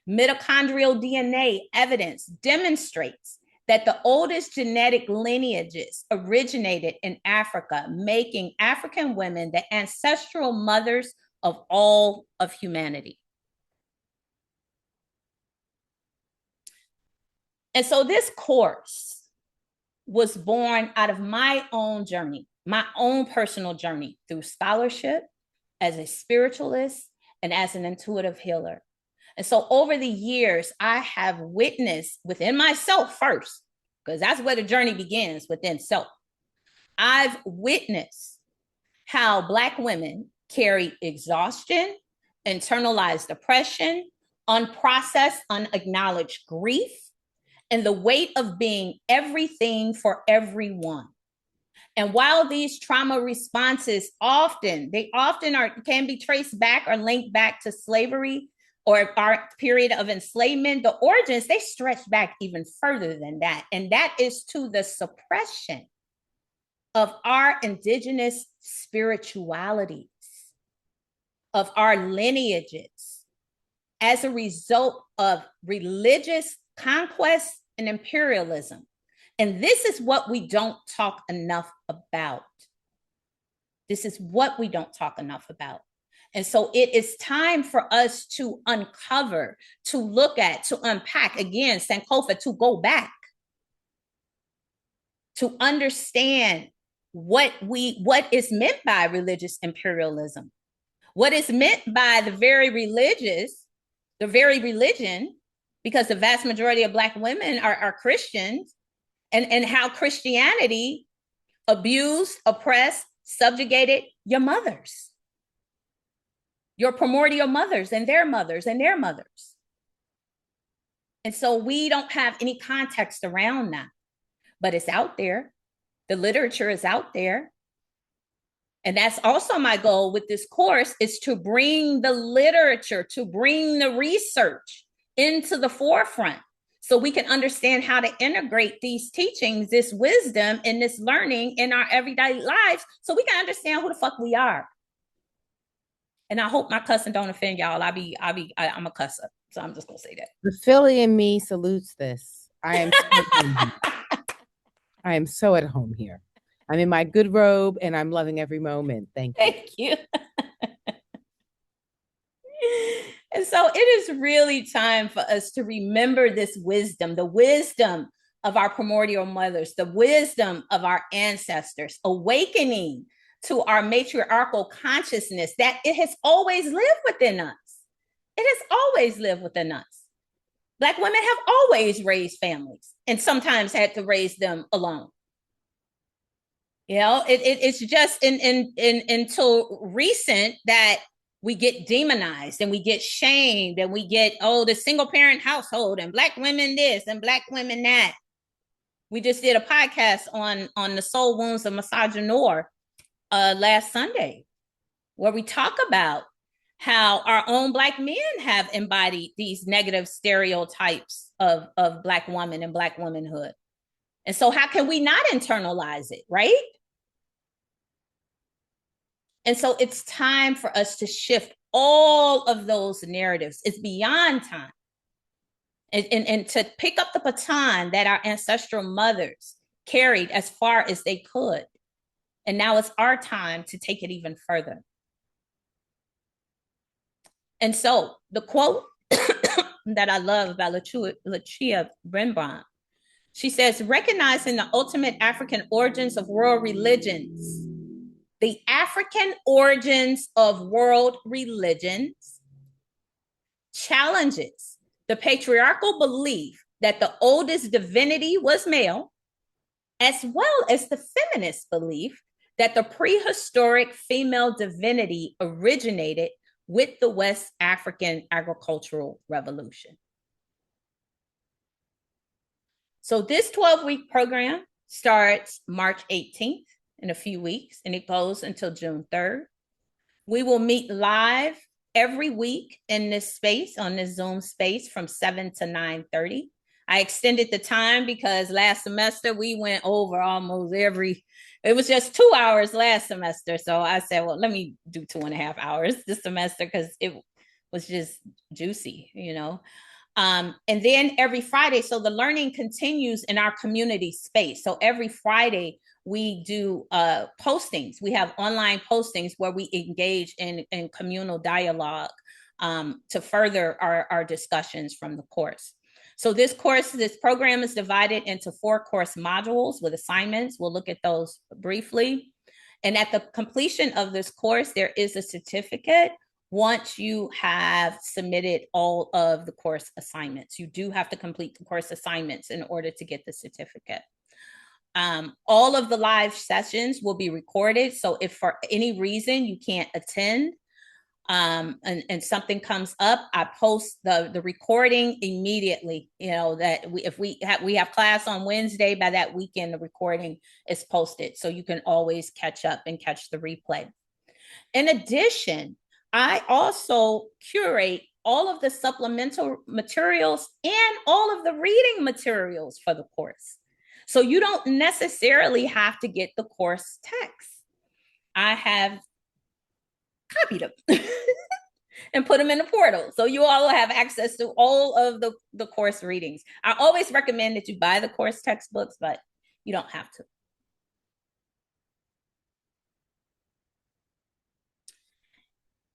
Mitochondrial DNA evidence demonstrates that the oldest genetic lineages originated in Africa, making African women the ancestral mothers of all of humanity. And so this course was born out of my own journey, my own personal journey through scholarship, as a spiritualist, and as an intuitive healer. And so over the years, I have witnessed within myself first, because that's where the journey begins, within self. I've witnessed how Black women carry exhaustion, internalized depression, unprocessed, unacknowledged grief, and the weight of being everything for everyone. And while these trauma responses often can be traced back or linked back to slavery or our period of enslavement, the origins, they stretch back even further than that. And that is to the suppression of our indigenous spiritualities, of our lineages, as a result of religious conquest and imperialism. And this is what we don't talk enough about. This is what we don't talk enough about. And so it is time for us to uncover, to look at, to unpack, again, Sankofa, to go back, to understand what is meant by religious imperialism, what is meant by the very religion, because the vast majority of Black women are Christians, and how Christianity abused, oppressed, subjugated your mothers, your primordial mothers and their mothers and their mothers. And so we don't have any context around that, but it's out there. The literature is out there. And that's also my goal with this course, is to bring the literature, to bring the research into the forefront so we can understand how to integrate these teachings, this wisdom, and this learning in our everyday lives so we can understand who the fuck we are. And I hope my cussing don't offend y'all. I'm a cusser, so I'm just gonna say that. The Philly in me salutes this. I am so at home here. I'm in my good robe and I'm loving every moment. Thank you. Thank you. And so it is really time for us to remember this wisdom, the wisdom of our primordial mothers, the wisdom of our ancestors, awakening to our matriarchal consciousness that it has always lived within us. It has always lived within us. Black women have always raised families and sometimes had to raise them alone. You know, it's just until recent that we get demonized and we get shamed and we get, the single parent household and Black women this and Black women that. We just did a podcast on the soul wounds of misogynoir last Sunday, where we talk about how our own Black men have embodied these negative stereotypes of Black woman and Black womanhood. And so how can we not internalize it, right? And so it's time for us to shift all of those narratives. It's beyond time. And to pick up the baton that our ancestral mothers carried as far as they could. And now it's our time to take it even further. And so the quote that I love about Lucia Brenbaum, she says, recognizing the ultimate African origins of world religions, the African origins of world religions challenges the patriarchal belief that the oldest divinity was male, as well as the feminist belief that the prehistoric female divinity originated with the West African agricultural revolution. So this 12-week program starts March 18th in a few weeks, and it goes until June 3rd. We will meet live every week in this space, on this Zoom space, from 7 to 9:30. I extended the time because last semester we went over almost it was just 2 hours last semester. So I said, well, let me do 2.5 hours this semester because it was just juicy, you know. And then every Friday, so the learning continues in our community space. So every Friday, we do postings. We have online postings where we engage in communal dialogue to further our discussions from the course. So this program is divided into 4 course modules with assignments. We'll look at those briefly. And at the completion of this course, there is a certificate once you have submitted all of the course assignments. You do have to complete the course assignments in order to get the certificate. All of the live sessions will be recorded. So if for any reason you can't attend and something comes up, I post the recording immediately. You know, that if we have class on Wednesday, by that weekend, the recording is posted. So you can always catch up and catch the replay. In addition, I also curate all of the supplemental materials and all of the reading materials for the course. So you don't necessarily have to get the course text. I have copied them and put them in the portal. So you all will have access to all of the course readings. I always recommend that you buy the course textbooks, but you don't have to.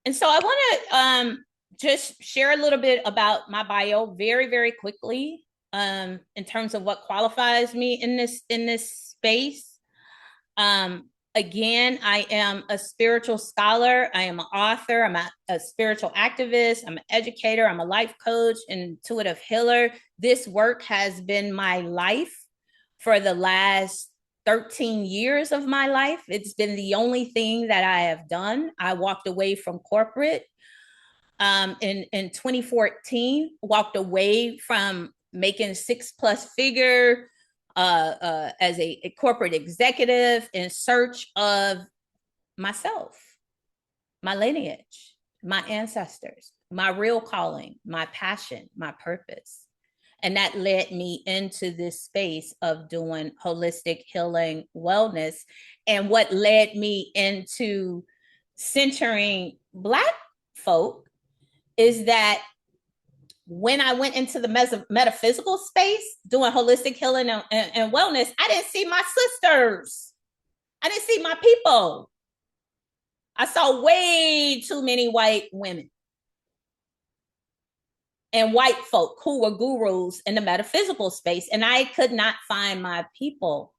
And so I want to just share a little bit about my bio very, very quickly in terms of what qualifies me in this space. Again, I am a spiritual scholar. I am an author. I'm a spiritual activist. I'm an educator. I'm a life coach, intuitive healer. This work has been my life for the last 13 years of my life. It's been the only thing that I have done. I walked away from corporate in 2014, walked away from making 6+ figure as a corporate executive in search of myself, my lineage, my ancestors, my real calling, my passion, my purpose. And that led me into this space of doing holistic healing wellness. And what led me into centering Black folk is that when I went into the metaphysical space doing holistic healing and wellness, I didn't see my sisters. I didn't see my people. I saw way too many white women and white folk who were gurus in the metaphysical space, and I could not find my people.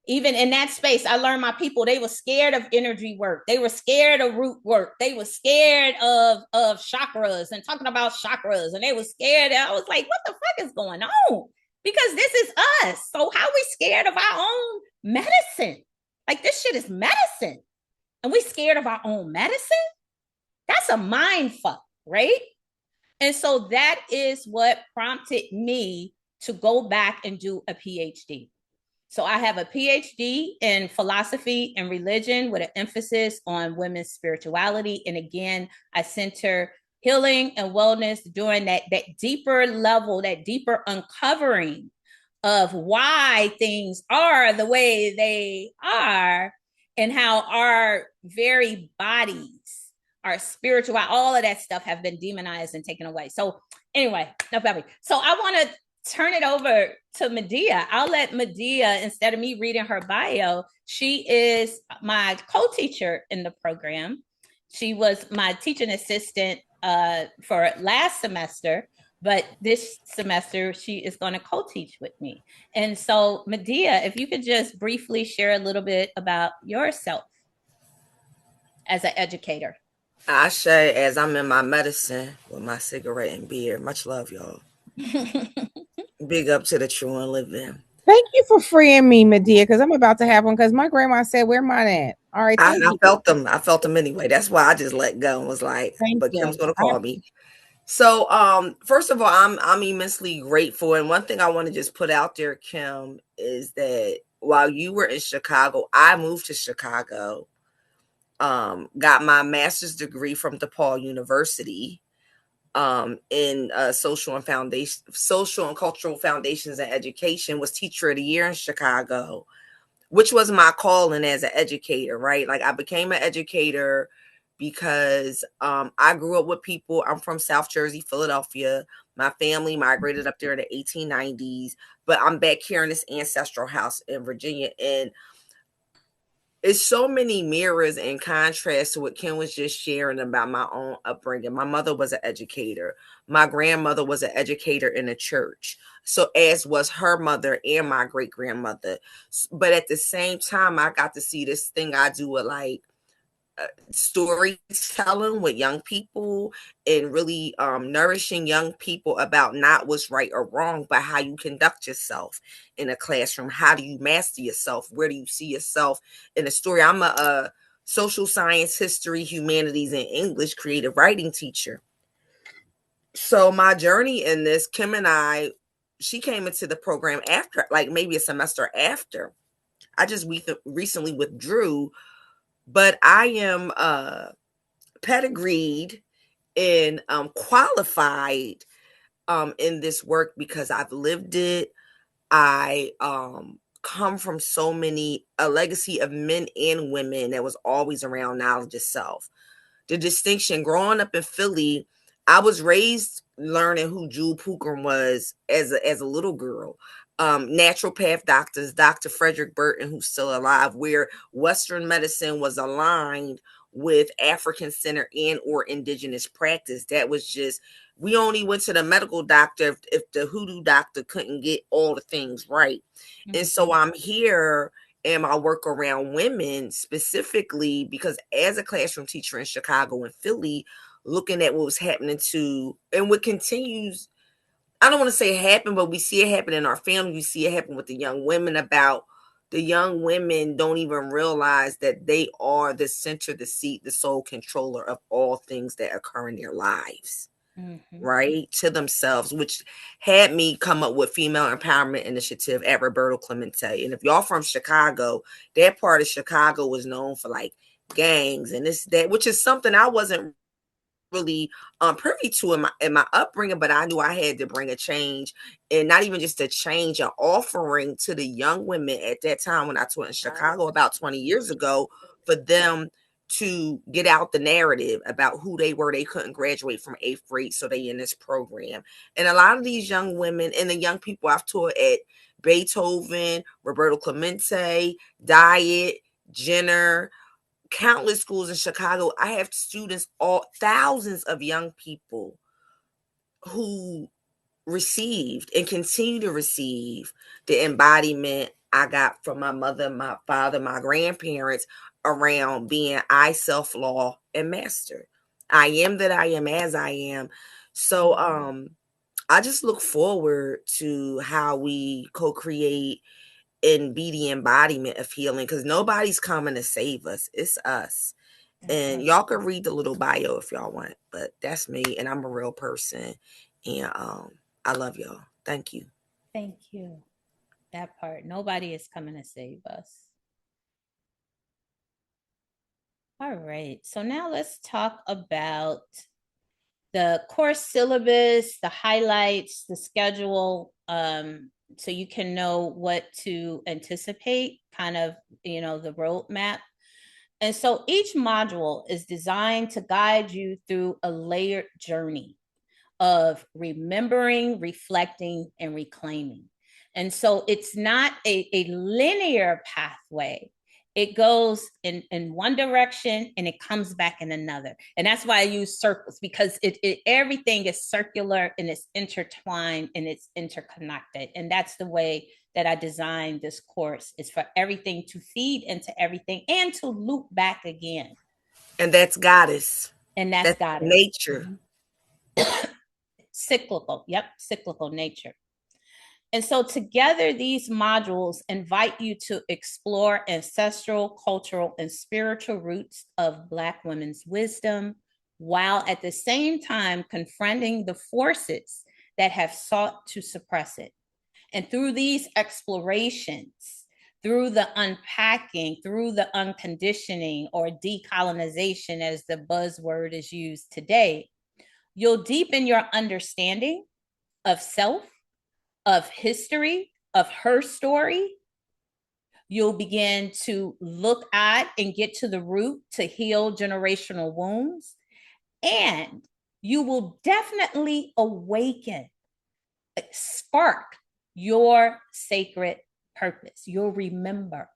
Even in that space, I learned my people, they were scared of energy work. They were scared of root work. They were scared of chakras and talking about chakras. And they were scared. I was like, what the fuck is going on? Because this is us. So how are we scared of our own medicine? Like, this shit is medicine. And we scared of our own medicine? That's a mind fuck, right? And so that is what prompted me to go back and do a PhD. So I have a PhD in philosophy and religion with an emphasis on women's spirituality. And again, I center healing and wellness during that deeper level, that deeper uncovering of why things are the way they are and how our very bodies, our spiritual, all of that stuff have been demonized and taken away. So anyway, no problem. So I want to turn it over to Medea. I'll let Medea, instead of me reading her bio, she is my co-teacher in the program. She was my teaching assistant for last semester, but this semester she is going to co-teach with me. And so Medea, if you could just briefly share a little bit about yourself as an educator. I say, as I'm in my medicine with my cigarette and beer. Much love, y'all. Big up to the true and living. Thank you for freeing me, Medea, because I'm about to have one. Because my grandma said, "Where mine at?" All right, I felt them. I felt them anyway. That's why I just let go and was like, thank "But you. Kim's gonna call me." So, first of all, I'm immensely grateful. And one thing I want to just put out there, Kim, is that while you were in Chicago, I moved to Chicago. Got my master's degree from DePaul University. In social and cultural foundations and education, was teacher of the year in Chicago, which was my calling as an educator, right? Like, I became an educator because I grew up with people. I'm from South Jersey, Philadelphia. My family migrated up there in the 1890s, but I'm back here in this ancestral house in Virginia. And it's so many mirrors and contrasts to what Kim was just sharing about my own upbringing. My mother was an educator. My grandmother was an educator in a church. So as was her mother and my great grandmother. But at the same time, I got to see this thing I do with like storytelling with young people and really nourishing young people about not what's right or wrong, but how you conduct yourself in a classroom. How do you master yourself? Where do you see yourself in a story? I'm a social science, history, humanities, and English creative writing teacher. So my journey in this, Kim and I, she came into the program after, like maybe a semester after. I just recently withdrew, but I am pedigreed and qualified in this work because I've lived it. I come from so many, a legacy of men and women that was always around knowledge of self. The distinction growing up in Philly, I was raised learning who Jewel Pookrum was as a little girl. Naturopath doctors, Dr. Frederick Burton, who's still alive, where Western medicine was aligned with African center and or indigenous practice. That was just, we only went to the medical doctor if the hoodoo doctor couldn't get all the things right. Mm-hmm. And so I'm here and my work around women specifically because as a classroom teacher in Chicago and Philly, looking at what was happening to and what continues, I don't want to say happen, but we see it happen in our family. We see it happen with the young women. About the young women don't even realize that they are the center, the seat, the sole controller of all things that occur in their lives. Mm-hmm. Right, to themselves, which had me come up with Female Empowerment Initiative at Roberto Clemente. And if y'all from Chicago, that part of Chicago was known for like gangs and this, that, which is something I wasn't really privy to in my upbringing, but I knew I had to bring a change, and not even just a change, an offering to the young women at that time when I taught in Chicago about 20 years ago, for them to get out the narrative about who they were. They couldn't graduate from 8th grade, so they in this program. And a lot of these young women and the young people I've taught at Beethoven, Roberto Clemente, Diet, Jenner, countless schools in Chicago, I have students, all thousands of young people who received and continue to receive the embodiment I got from my mother, my father, my grandparents around being I, self, law, and master. I am that I am as I am. So I just look forward to how we co-create and be the embodiment of healing, because nobody's coming to save us. It's us. And y'all can read the little bio if y'all want, but that's me, and I'm a real person. And I love y'all. Thank you. Thank you. That part. Nobody is coming to save us. All right. So now let's talk about the course syllabus, the highlights, the schedule, so you can know what to anticipate, kind of, the roadmap. And so each module is designed to guide you through a layered journey of remembering, reflecting, and reclaiming. And so it's not a linear pathway. It goes in one direction and it comes back in another. And that's why I use circles, because everything is circular and it's intertwined and it's interconnected. And that's the way that I designed this course, is for everything to feed into everything and to loop back again. And that's goddess. And that's goddess. Nature. Mm-hmm. Cyclical. Yep. Cyclical nature. And so together, these modules invite you to explore ancestral, cultural, and spiritual roots of Black women's wisdom, while at the same time confronting the forces that have sought to suppress it. And through these explorations, through the unpacking, through the unconditioning or decolonization, as the buzzword is used today, you'll deepen your understanding of self, of history, of her story, You'll begin to look at and get to the root to heal generational wounds. And you will definitely awaken, spark your sacred purpose. You'll remember.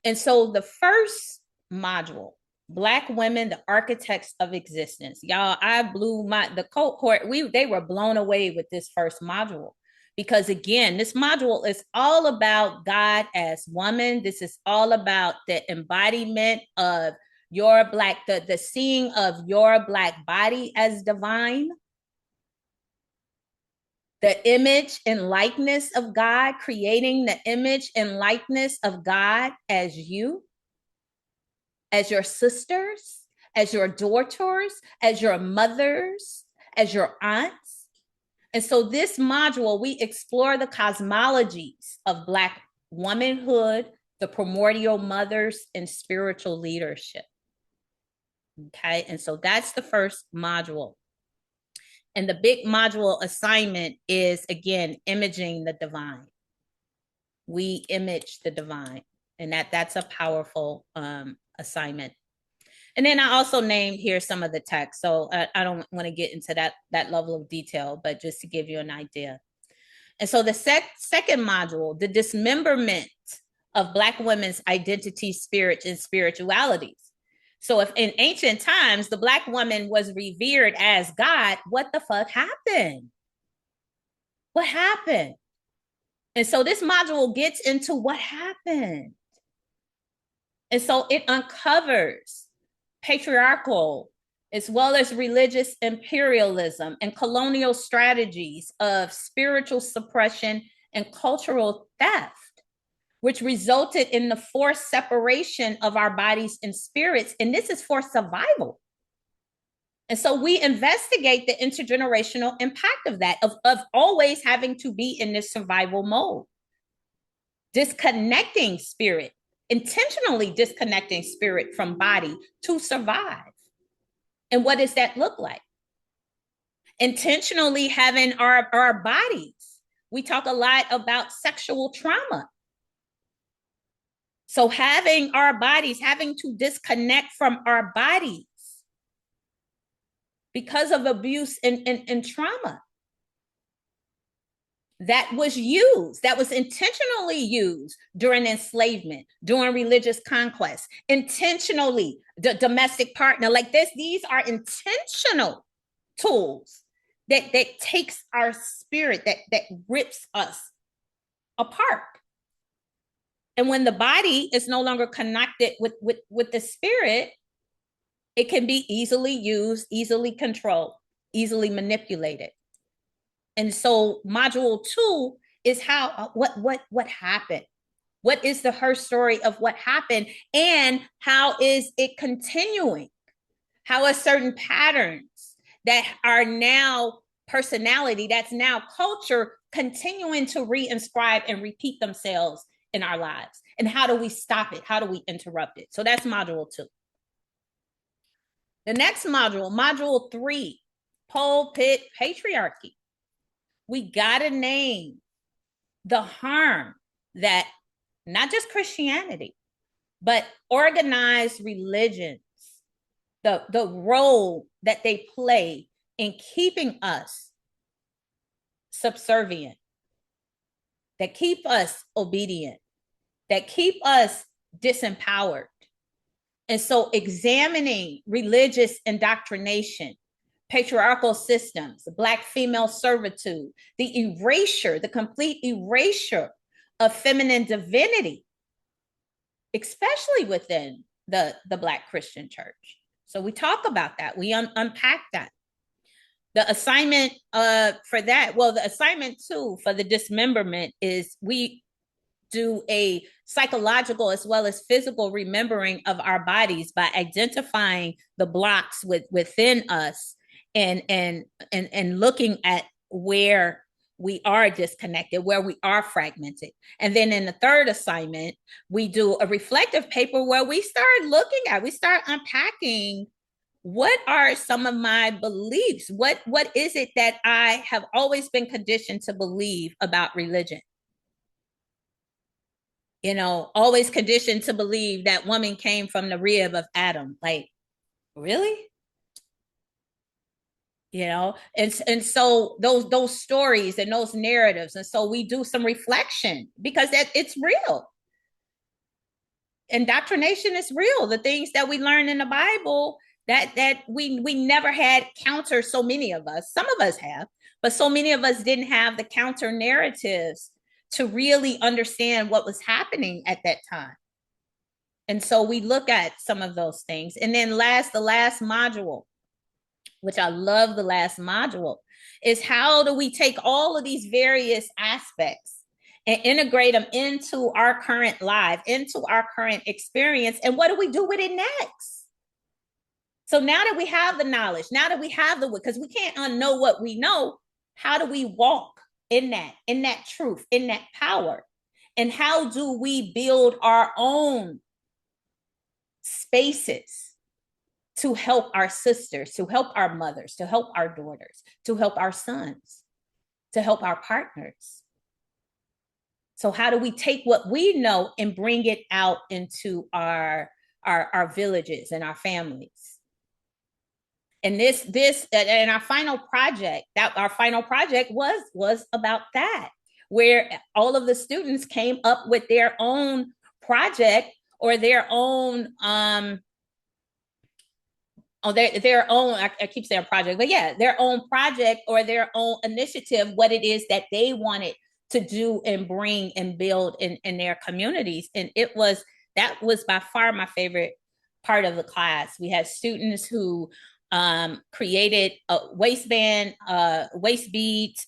And so the first module, Black women, the architects of existence. Y'all, I blew the cohort. They were blown away with this first module. Because again, this module is all about God as woman. This is all about the embodiment of your Black, the seeing of your Black body as divine. The image and likeness of God, creating the image and likeness of God as you, as your sisters, as your daughters, as your mothers, as your aunts. And so this module, we explore the cosmologies of Black womanhood, the primordial mothers, and spiritual leadership. Okay, and so that's the first module. And the big module assignment is, again, imaging the divine. We image the divine, and that's a powerful assignment. And then I also named here some of the text, so I don't want to get into that level of detail, but just to give you an idea. And so the second module, the dismemberment of Black women's identity, spirit, and spiritualities. So if in ancient times, the Black woman was revered as God, what the fuck happened? What happened? And so this module gets into what happened. And so it uncovers patriarchal as well as religious imperialism and colonial strategies of spiritual suppression and cultural theft, which resulted in the forced separation of our bodies and spirits. And this is for survival. And so we investigate the intergenerational impact of that, of always having to be in this survival mode. Disconnecting spirit, intentionally disconnecting spirit from body to survive. And what does that look like? Intentionally having our bodies. We talk a lot about sexual trauma. So having our bodies, having to disconnect from our bodies because of abuse and trauma that was used, that was intentionally used during enslavement, during religious conquest, intentionally, the domestic partner, like this. These are intentional tools that takes our spirit, that rips us apart. And when the body is no longer connected with the spirit, it can be easily used, easily controlled, easily manipulated. And so module 2 is how, what happened? What is the her story of what happened? And how is it continuing? How are certain patterns that are now personality, that's now culture, continuing to re-inscribe and repeat themselves in our lives? And how do we stop it? How do we interrupt it? So that's module 2. The next module, module 3, pulpit patriarchy. We gotta name the harm that not just Christianity, but organized religions, the role that they play in keeping us subservient, that keep us obedient, that keep us disempowered. And so examining religious indoctrination, patriarchal systems, Black female servitude, the erasure, the complete erasure of feminine divinity, especially within the Black Christian church. So we talk about that. We unpack that. The assignment for that, well, the assignment too for the dismemberment is we do a psychological as well as physical remembering of our bodies by identifying the blocks within us and looking at where we are disconnected, where we are fragmented. And then in the third assignment, we do a reflective paper where we start unpacking what are some of my beliefs? What is it that I have always been conditioned to believe about religion? Always conditioned to believe that woman came from the rib of Adam. Like, really? And so those stories and those narratives, and so we do some reflection because it's real. Indoctrination is real. The things that we learn in the Bible that we never had counter. So many of us, some of us have, but so many of us didn't have the counter narratives to really understand what was happening at that time. And so we look at some of those things. And then the last module, which I love, the last module, is how do we take all of these various aspects and integrate them into our current life, into our current experience, and what do we do with it next? So now that we have the knowledge, now that we have because we can't unknow what we know, how do we walk in that truth, in that power? And how do we build our own spaces to help our sisters, to help our mothers, to help our daughters, to help our sons, to help our partners? So how do we take what we know and bring it out into our villages and our families? And our final project was about that, where all of the students came up with their own project or their own their own, I keep saying project, but yeah, their own project or their own initiative, what it is that they wanted to do and bring and build in their communities. And that was by far my favorite part of the class. We had students who created a waistband, waist beads,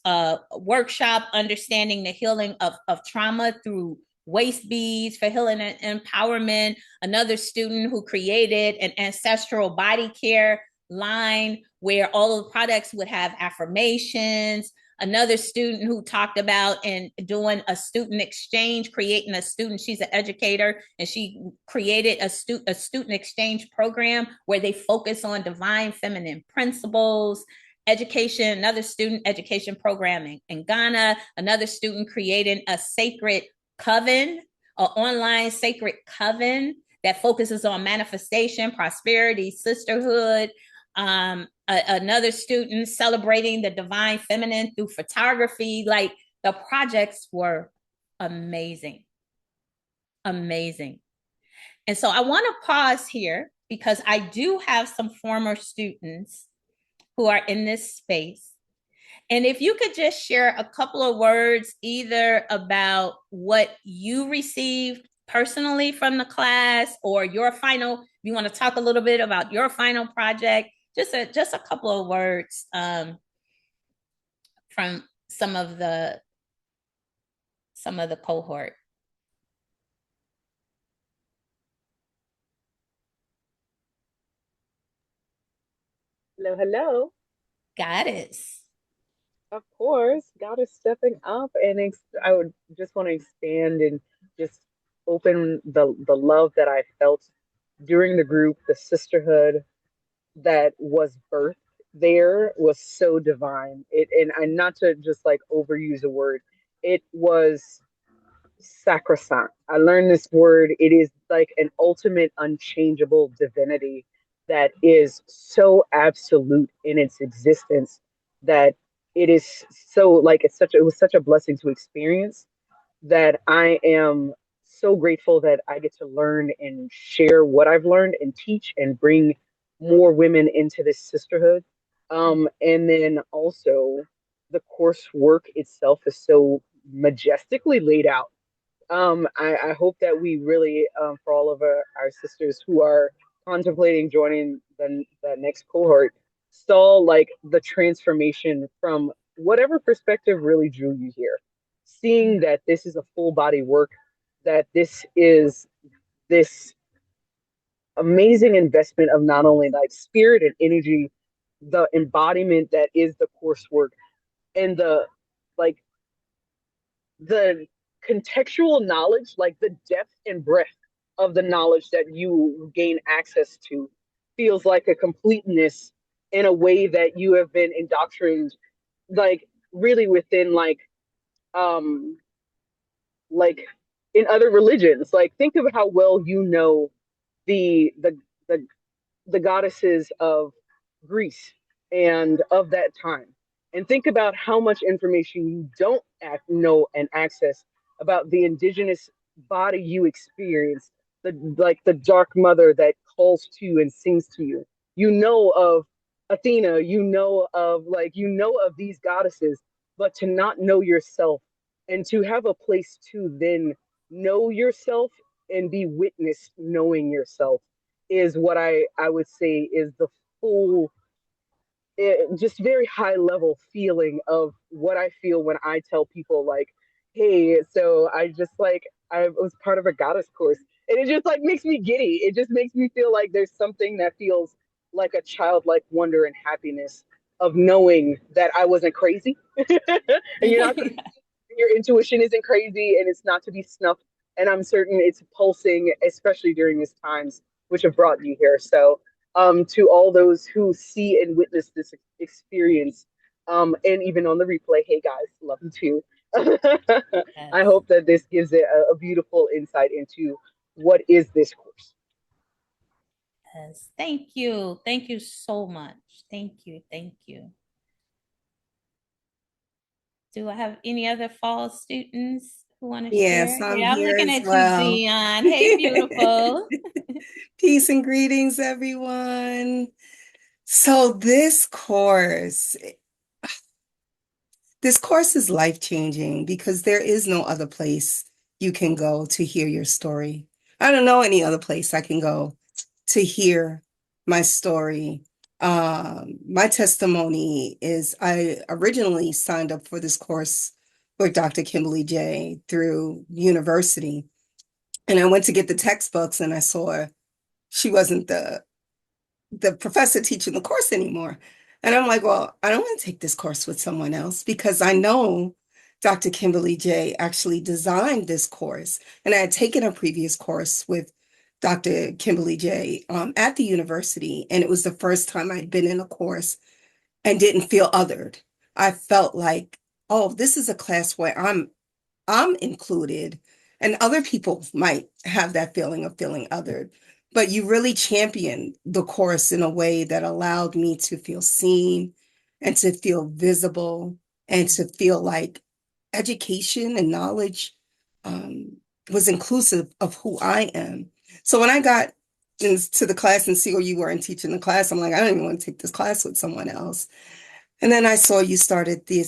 workshop, understanding the healing of trauma through waist beads for healing and empowerment. Another student who created an ancestral body care line where all of the products would have affirmations. Another student who talked about and doing a student exchange, creating a student, she's an educator, and she created a student exchange program where they focus on divine feminine principles. Education, another student education program in Ghana. Another student creating a sacred coven, an online sacred coven that focuses on manifestation, prosperity, sisterhood. Another student celebrating the divine feminine through photography. Like, the projects were amazing. Amazing. And so I want to pause here because I do have some former students who are in this space. And if you could just share a couple of words, either about what you received personally from the class or your final, if you want to talk a little bit about your final project, just a couple of words from some of the cohort. Hello, hello. Goddess. Of course, Goddess stepping up, and I would just want to expand and just open the love that I felt during the group, the sisterhood that was birthed there was so divine. And not to just like overuse a word, it was sacrosanct. I learned this word. It is like an ultimate unchangeable divinity that is so absolute in its existence that it is so like it was such a blessing to experience that I am so grateful that I get to learn and share what I've learned and teach and bring more women into this sisterhood. And then also the coursework itself is so majestically laid out. I hope that we really, for all of our sisters who are contemplating joining the next cohort, saw like the transformation from whatever perspective really drew you here. Seeing that this is a full body work, that this is this amazing investment of not only like spirit and energy, the embodiment that is the coursework, and like the contextual knowledge, like the depth and breadth of the knowledge that you gain access to, feels like a completeness in a way that you have been indoctrinated, like really within um like in other religions. Like, think of how well you know the the goddesses of Greece and of that time. And think about how much information you don't know and access about the indigenous body you experience, the dark mother that calls to you and sings to you. You know of Athena, you know of these goddesses, but to not know yourself and to have a place to then know yourself and be witnessed knowing yourself is what I would say is the full, just very high level feeling of what I feel when I tell people like, hey, so I was part of a goddess course, and it just like makes me giddy. It just makes me feel like there's something that feels like a childlike wonder and happiness of knowing that I wasn't crazy, and you're not crazy. Your intuition isn't crazy, and it's not to be snuffed. And I'm certain it's pulsing, especially during these times, which have brought you here. So to all those who see and witness this experience, and even on the replay, hey guys, love you too. I Yes. hope that this gives it a beautiful insight into what is this course. Yes. Thank you. Thank you so much. Thank you. Thank you. Do I have any other fall students who want to Yes, share? I'm Yeah, I'm here looking as at you, well. Dion. Hey, beautiful. Peace and greetings, everyone. So this course is life-changing because there is no other place you can go to hear your story. I don't know any other place I can go to hear my story. My testimony is I originally signed up for this course with Dr. Kimberly J through university. And I went to get the textbooks and I saw she wasn't the professor teaching the course anymore. And I'm like, well, I don't want to take this course with someone else because I know Dr. Kimberly J actually designed this course. And I had taken a previous course with Dr. Kimberly J at the university. And it was the first time I'd been in a course and didn't feel othered. I felt like, oh, this is a class where I'm included, and other people might have that feeling of feeling othered. But you really championed the course in a way that allowed me to feel seen and to feel visible and to feel like education and knowledge um, was inclusive of who I am. So when I got into the class and see where you were and teaching the class, I'm like, I don't even want to take this class with someone else. And then I saw you started the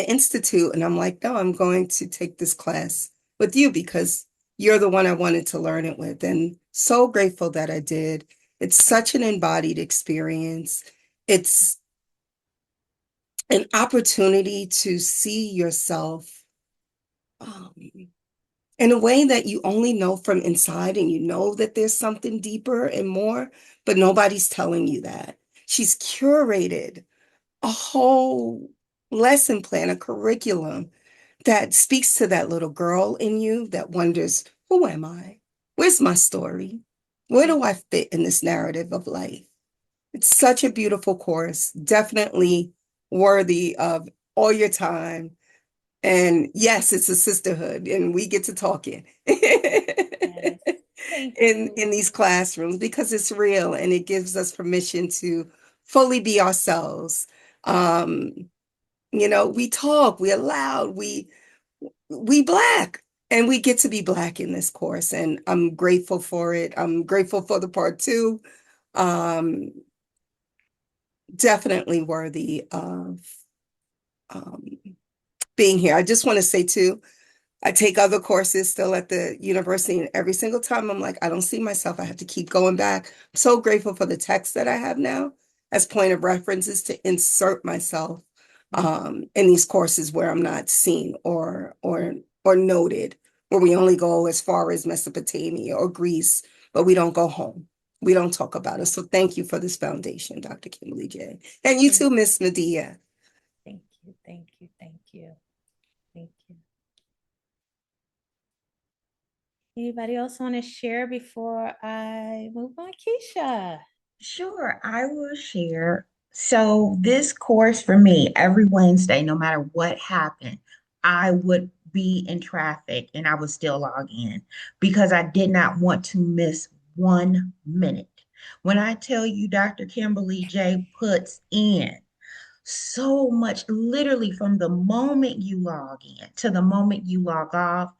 institute, and I'm like, no, I'm going to take this class with you because you're the one I wanted to learn it with, and so grateful that I did. It's such an embodied experience. It's an opportunity to see yourself um, in a way that you only know from inside, and you know that there's something deeper and more, but nobody's telling you that. She's curated a whole lesson plan, a curriculum that speaks to that little girl in you that wonders, who am I? Where's my story? Where do I fit in this narrative of life? It's such a beautiful course, definitely worthy of all your time. And yes, it's a sisterhood, and we get to talking Yes. Thank in you. these classrooms because it's real and it gives us permission to fully be ourselves. Um, we talk, we loud, we Black, and we get to be Black in this course, and I'm grateful for it. I'm grateful for the part two. Um, Definitely worthy of um, being here. I just want to say too, I take other courses still at the university, and every single time I'm like, I don't see myself. I have to keep going back. I'm so grateful for the text that I have now as point of references to insert myself in these courses where I'm not seen or noted, where we only go as far as Mesopotamia or Greece, but we don't go home. We don't talk about it. So thank you for this foundation, Dr. Kimberly J. And you Thank too, Miss Medea. thank you. Thank you. Thank you. Thank you. Anybody else want to share before I move on? Keisha. Sure, I will share. So, this course for me, every Wednesday, no matter what happened, I would be in traffic and I would still log in because I did not want to miss 1 minute. When I tell you Dr. Kimberly J puts in so much, literally from the moment you log in to the moment you log off,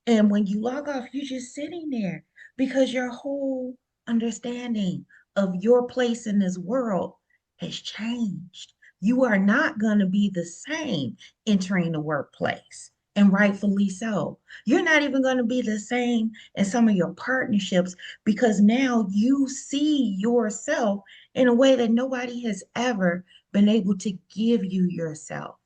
and when you log off, you're just sitting there because your whole understanding of your place in this world has changed. You are not going to be the same entering the workplace, and rightfully so. You're not even going to be the same in some of your partnerships because now you see yourself in a way that nobody has ever been able to give you yourself.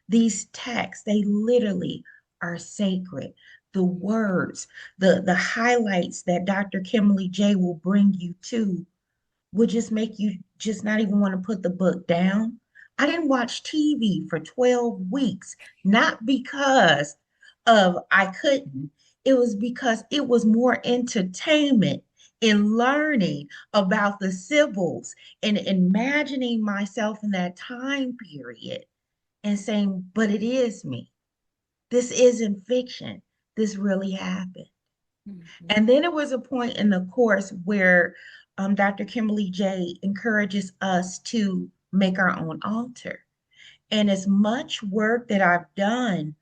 These texts, they literally are sacred. The words, the highlights that Dr. Kimberly J will bring you to will just make you just not even want to put the book down. I didn't watch TV for 12 weeks, not because of I couldn't. It was because it was more entertainment in learning about the Sibyls and imagining myself in that time period and saying, but it is me. This isn't fiction. This really happened. Mm-hmm. And then there was a point in the course where Dr. Kimberly J encourages us to make our own altar. And as much work that I've done,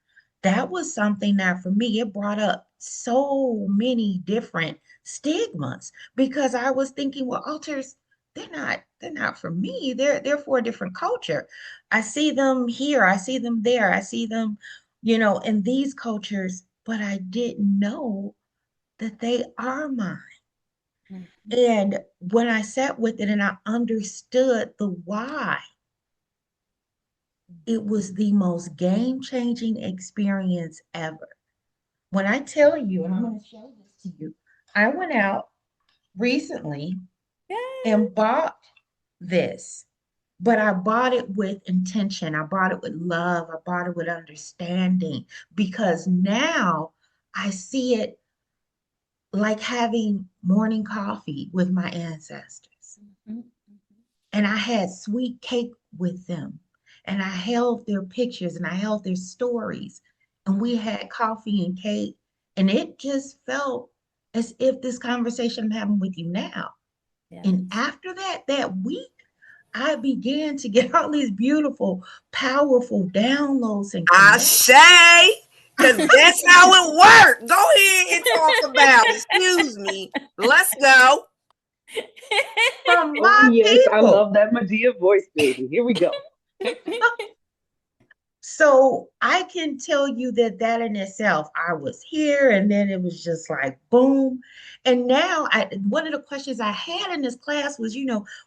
that was something that for me, it brought up so many different stigmas because I was thinking, well, altars, they're not for me. They're for a different culture. I see them here, I see them there, I see them, in these cultures, but I didn't know that they are mine. Mm-hmm. And when I sat with it and I understood the why, it was the most game-changing experience ever. When I tell you, and I'm going to show this to you, I went out recently and bought this, but I bought it with intention. I bought it with love. I bought it with understanding because now I see it like having morning coffee with my ancestors. Mm-hmm. And I had sweet cake with them. And I held their pictures and I held their stories. And we had coffee and cake. And it just felt as if this conversation I'm having with you now. Yes. And after that week, I began to get all these beautiful, powerful downloads and connections. I say, because that's how it works. Go ahead and talk about it. Excuse me. Let's go. From my yes, people. I love that Medea voice, baby. Here we go. So I can tell you that in itself, I was here and then it was just like boom. And now one of the questions I had in this class was,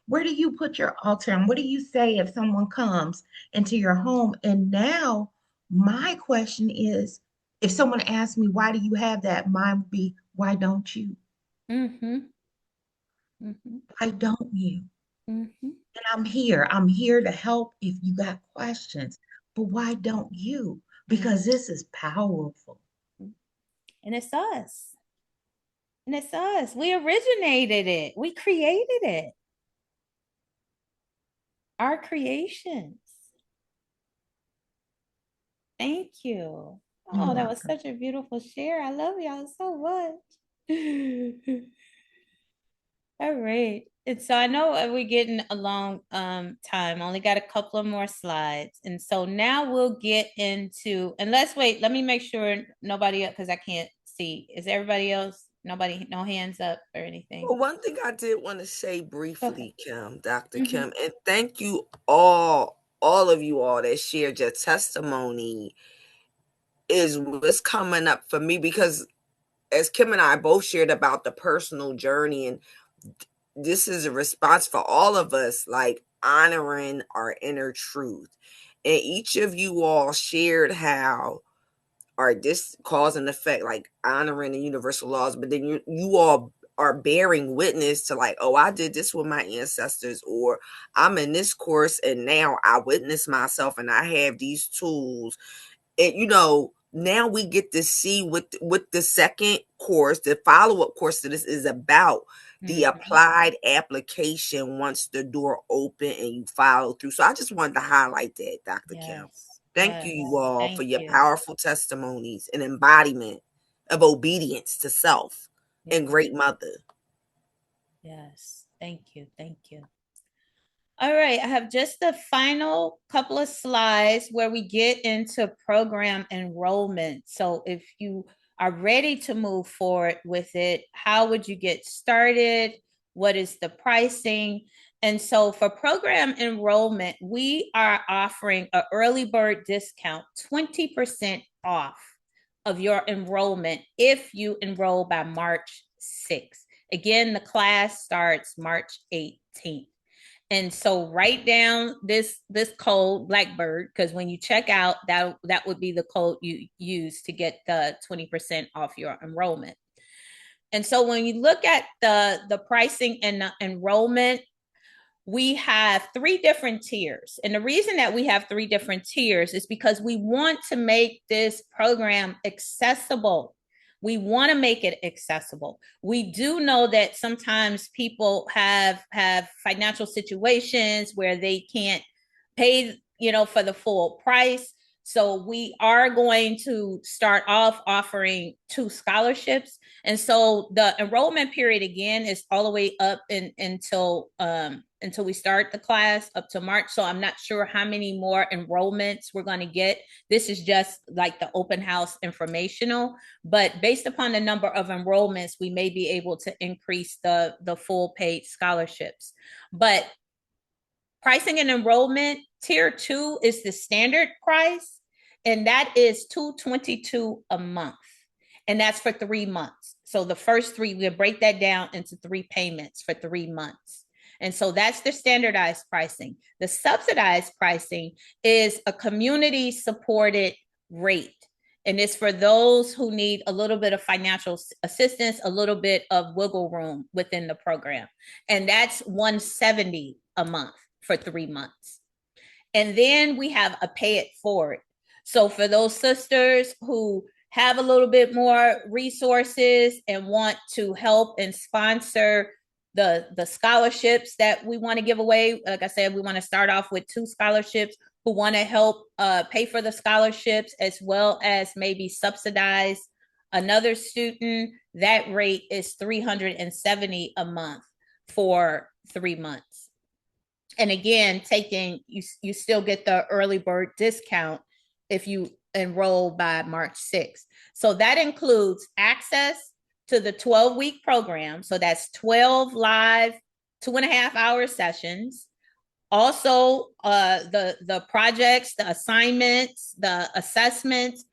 where do you put your altar and what do you say if someone comes into your home? And now my question is, if someone asks me, why do you have that? Mine would be, why don't you? Mm-hmm. Mm-hmm. Why don't you? Mm-hmm. And I'm here to help if you got questions. But why don't you? Because this is powerful. And it's us. And it's us. We originated it. We created it. Our creations. Thank you. Oh, that was such a beautiful share. I love y'all so much. All right. And so I know we're getting a long time. Only got a couple of more slides. And so now we'll get into, and let's wait, let me make sure nobody else, because I can't see. Is everybody else, nobody, no hands up or anything? Well, one thing I did want to say briefly, Kim, Dr. Kim, and thank you all of you all that shared your testimony is what's coming up for me, because as Kim and I both shared about the personal journey, and this is a response for all of us, like honoring our inner truth. And each of you all shared how, or this cause and effect, like honoring the universal laws, but then you all are bearing witness to like, oh, I did this with my ancestors, or I'm in this course and now I witness myself and I have these tools. And now we get to see what the second course, the follow-up course to this is about, the applied application once the door open and you follow through. So I just wanted to highlight that, Dr. Kim. Thank you, you all, for Thank your you. powerful testimonies and embodiment of obedience to self and Yes. great mother. Yes. Thank you. Thank you. All right, I have just the final couple of slides where we get into program enrollment. So if you are ready to move forward with it, how would you get started? What is the pricing? And so for program enrollment, we are offering an early bird discount, 20% off of your enrollment if you enroll by March 6th. Again, the class starts March 18th. And so write down this code Blackbird, because when you check out, that would be the code you use to get the 20% off your enrollment. And so when you look at the pricing and the enrollment, we have three different tiers. And the reason that we have three different tiers is because we want to make this program accessible. We want to make it accessible. We do know that sometimes people have financial situations where they can't pay, for the full price. So we are going to start off offering 2 scholarships. And so the enrollment period again is all the way up until we start the class up to March. So I'm not sure how many more enrollments we're going to get. This is just like the open house informational, but based upon the number of enrollments, we may be able to increase the full paid scholarships. But pricing and enrollment, tier 2 is the standard price, and that is $222 a month. And that's for 3 months. So the first 3, we'll break that down into 3 payments for 3 months. And so that's the standardized pricing. The subsidized pricing is a community supported rate. And it's for those who need a little bit of financial assistance, a little bit of wiggle room within the program. And that's $170 a month for 3 months. And then we have a pay it forward. So for those sisters who have a little bit more resources and want to help and sponsor the scholarships that we want to give away, like I said, we want to start off with 2 scholarships, who want to help pay for the scholarships as well as maybe subsidize another student, that rate is $370 a month for 3 months. And again, you still get the early bird discount if you enroll by March 6th. So that includes access to the 12-week program. So that's 12 live 2.5-hour sessions. Also, the projects, the assignments, the assessments,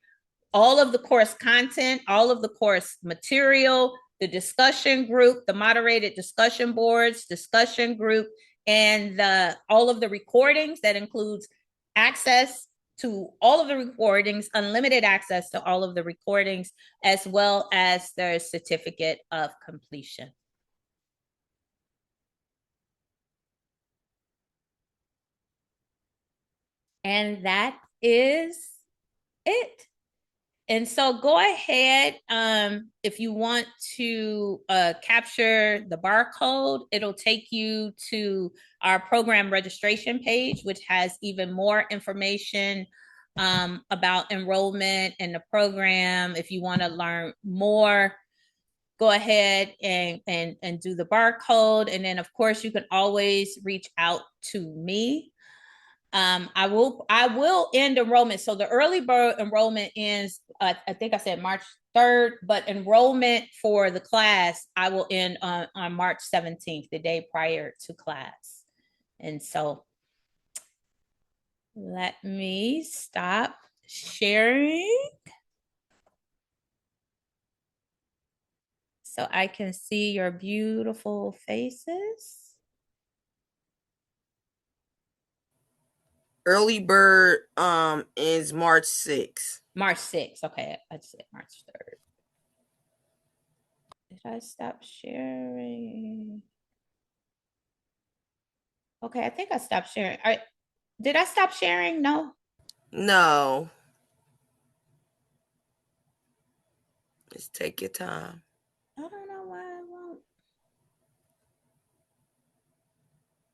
all of the course content, all of the course material, the discussion group, the moderated discussion boards, discussion group, and all of the recordings. That includes access to all of the recordings, unlimited access to all of the recordings, as well as their certificate of completion. And that is it. And so go ahead, if you want to capture the barcode, it'll take you to our program registration page, which has even more information about enrollment in the program. If you want to learn more, go ahead and do the barcode. And then of course you can always reach out to me. I will end enrollment. So the early bird enrollment ends, I think I said March 3rd, but enrollment for the class, I will end on March 17th, the day prior to class. And so let me stop sharing so I can see your beautiful faces. Early bird is March 6th. March 6th. Okay, I said March 3rd. Did I stop sharing? Okay, I think I stopped sharing. Did I stop sharing? No. No. Just take your time. I don't know why I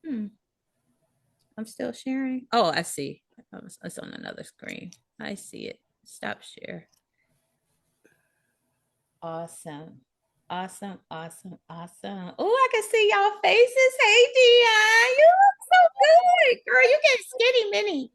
won't. I'm still sharing. Oh, I see. It's on another screen. I see it. Stop share. Awesome. Awesome. Awesome. Awesome. Oh, I can see y'all faces. Hey, Dion. You look so good. Girl, you get skinny mini.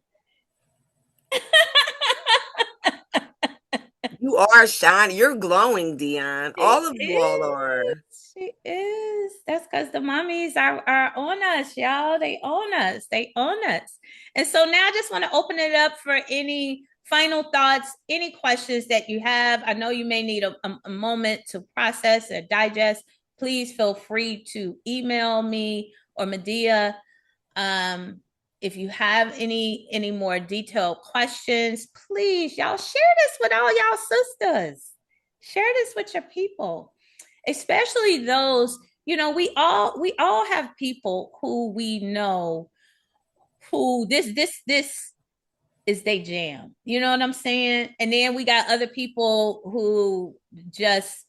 You are shining. You're glowing, Dion. She All of you all are. is. She is. That's because the mummies are on us, y'all. They own us. They own us. And so now I just want to open it up for any final thoughts, any questions that you have. I know you may need a moment to process and digest. Please feel free to email me or Medea. If you have any more detailed questions, please, y'all share this with all y'all sisters. Share this with your people, especially those, we all have people who we know who this is they jam. You know what I'm saying? And then we got other people who just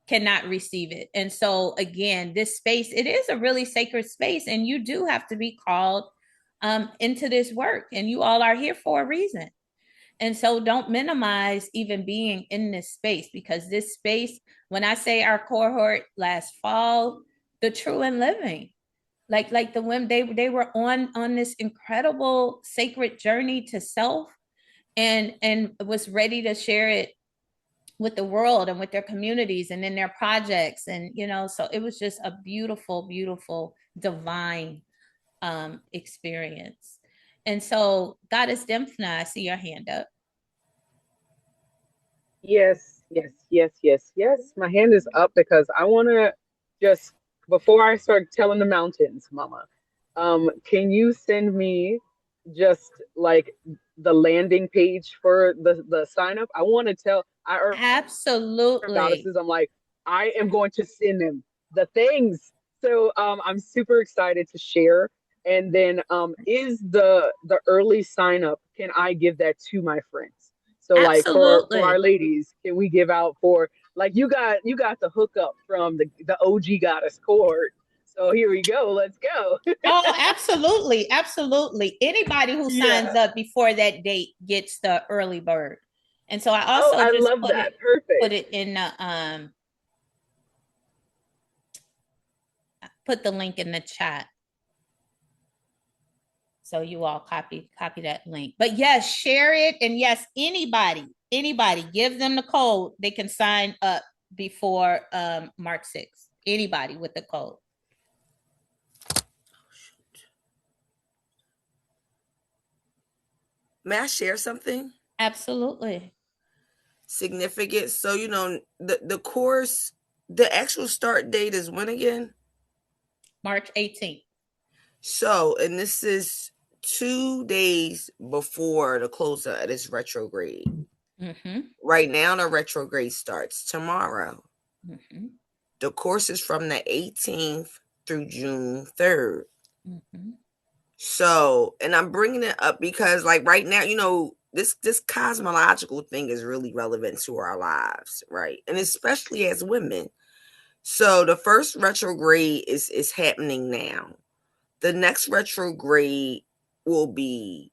cannot receive it. And so again, this space, it is a really sacred space, and you do have to be called into this work, and you all are here for a reason. And so don't minimize even being in this space, because this space, when I say our cohort last fall, the true and living, like the women, they were on this incredible sacred journey to self, and was ready to share it with the world and with their communities and in their projects. And so it was just a beautiful, beautiful, divine experience. And so, Goddess Dimphna, I see your hand up. Yes, yes, yes, yes, yes. My hand is up because I want to just, before I start telling the mountains, Mama, can you send me just like the landing page for the sign up? I want to tell our Absolutely. goddesses, I'm like, I am going to send them the things. So I'm super excited to share. And then is the early sign up, can I give that to my friends? So like for our Absolutely. ladies, can we give out for, like, you got the hookup from the OG goddess cohort. So here we go. Let's go. Oh, absolutely. Absolutely. Anybody who signs Yeah. up before that date gets the early bird. And so I Oh, also I just love put it that. Perfect. put it in the put the link in the chat. So you all copy that link. But yes, share it. And yes, anybody, give them the code. They can sign up before March 6th. Anybody with the code. May I share something Absolutely. significant? So, the course, the actual start date is when again? March 18th. So, and this is 2 days before the close of this retrograde. Mm-hmm. Right now, the retrograde starts tomorrow. Mm-hmm. The course is from the 18th through June 3rd. Mm-hmm. So, and I'm bringing it up because, like, right now, this cosmological thing is really relevant to our lives, right? And especially as women. So, the first retrograde is happening now. The next retrograde will be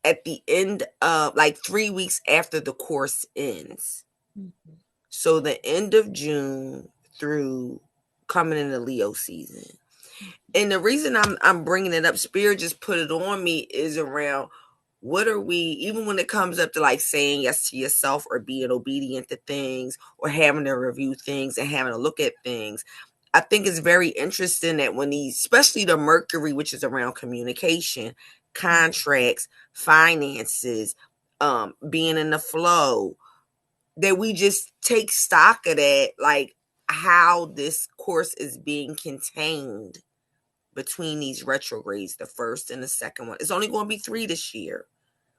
at the end of, like, 3 weeks after the course ends. Mm-hmm. So the end of June through coming into Leo season. And the reason I'm bringing it up, Spirit just put it on me, is around what are we, even when it comes up to like saying yes to yourself or being obedient to things or having to review things and having to look at things. I think it's very interesting that when especially the Mercury, which is around communication, contracts, finances, being in the flow, that we just take stock of that, like how this course is being contained between these retrogrades, the first and the second one. It's only going to be 3 this year.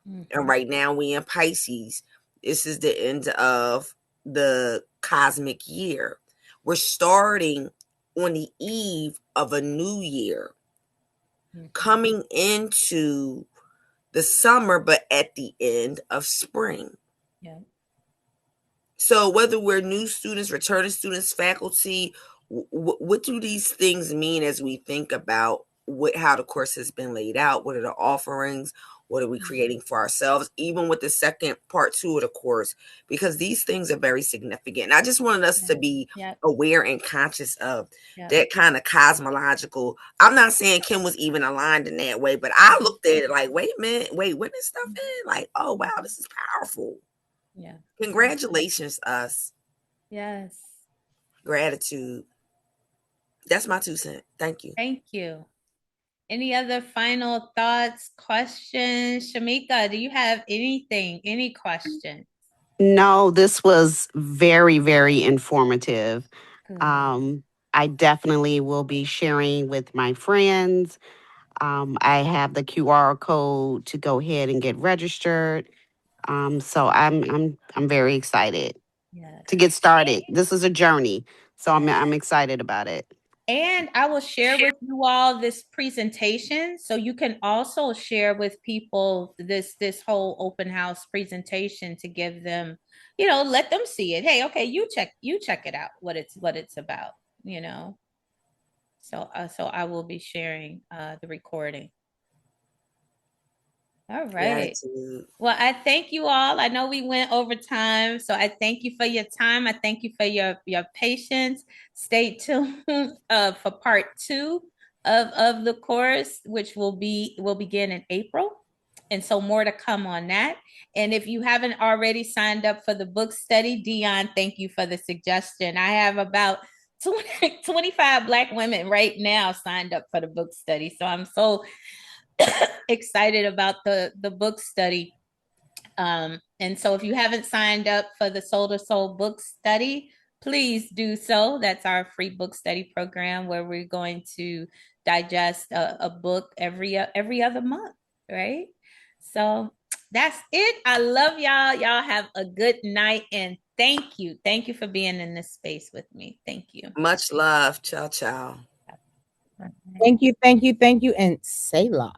Mm-hmm. And right now we in Pisces. This is the end of the cosmic year. We're starting on the eve of a new year, mm-hmm, coming into the summer, but at the end of spring. Yeah. So whether we're new students, returning students, faculty, what do these things mean as we think about how the course has been laid out? What are the offerings? What are we creating for ourselves? Even with the second part 2 of the course, because these things are very significant. And I just wanted us to be aware and conscious of that kind of cosmological. I'm not saying Kim was even aligned in that way, but I looked at it like, wait a minute, wait, when this stuff in? Like, oh wow, this is powerful. Yeah. Congratulations, us. Yes. Gratitude. That's my 2 cents. Thank you. Thank you. Any other final thoughts, questions? Shamika, do you have anything, any questions? No, this was very, very informative. I definitely will be sharing with my friends. I have the QR code to go ahead and get registered. So I'm very excited to get started. This is a journey, so I'm excited about it. And I will share with you all this presentation, so you can also share with people this whole open house presentation to give them, let them see it. Hey, okay, you check it out, what it's about, So I will be sharing the recording. All right. Gratitude. Well, I thank you all. I know we went over time, so I thank you for your time. I thank you for your patience. Stay tuned for part 2 of the course, which will begin in April. And so more to come on that. And if you haven't already signed up for the book study, Dion, thank you for the suggestion. I have about 25 Black women right now signed up for the book study. So I'm so excited about the book study. And so if you haven't signed up for the Soul to Soul book study, please do so. That's our free book study program where we're going to digest a book every other month, right? So that's it. I love y'all. Y'all have a good night, and thank you. Thank you for being in this space with me. Thank you. Much love. Ciao, ciao. Thank you, and Selah.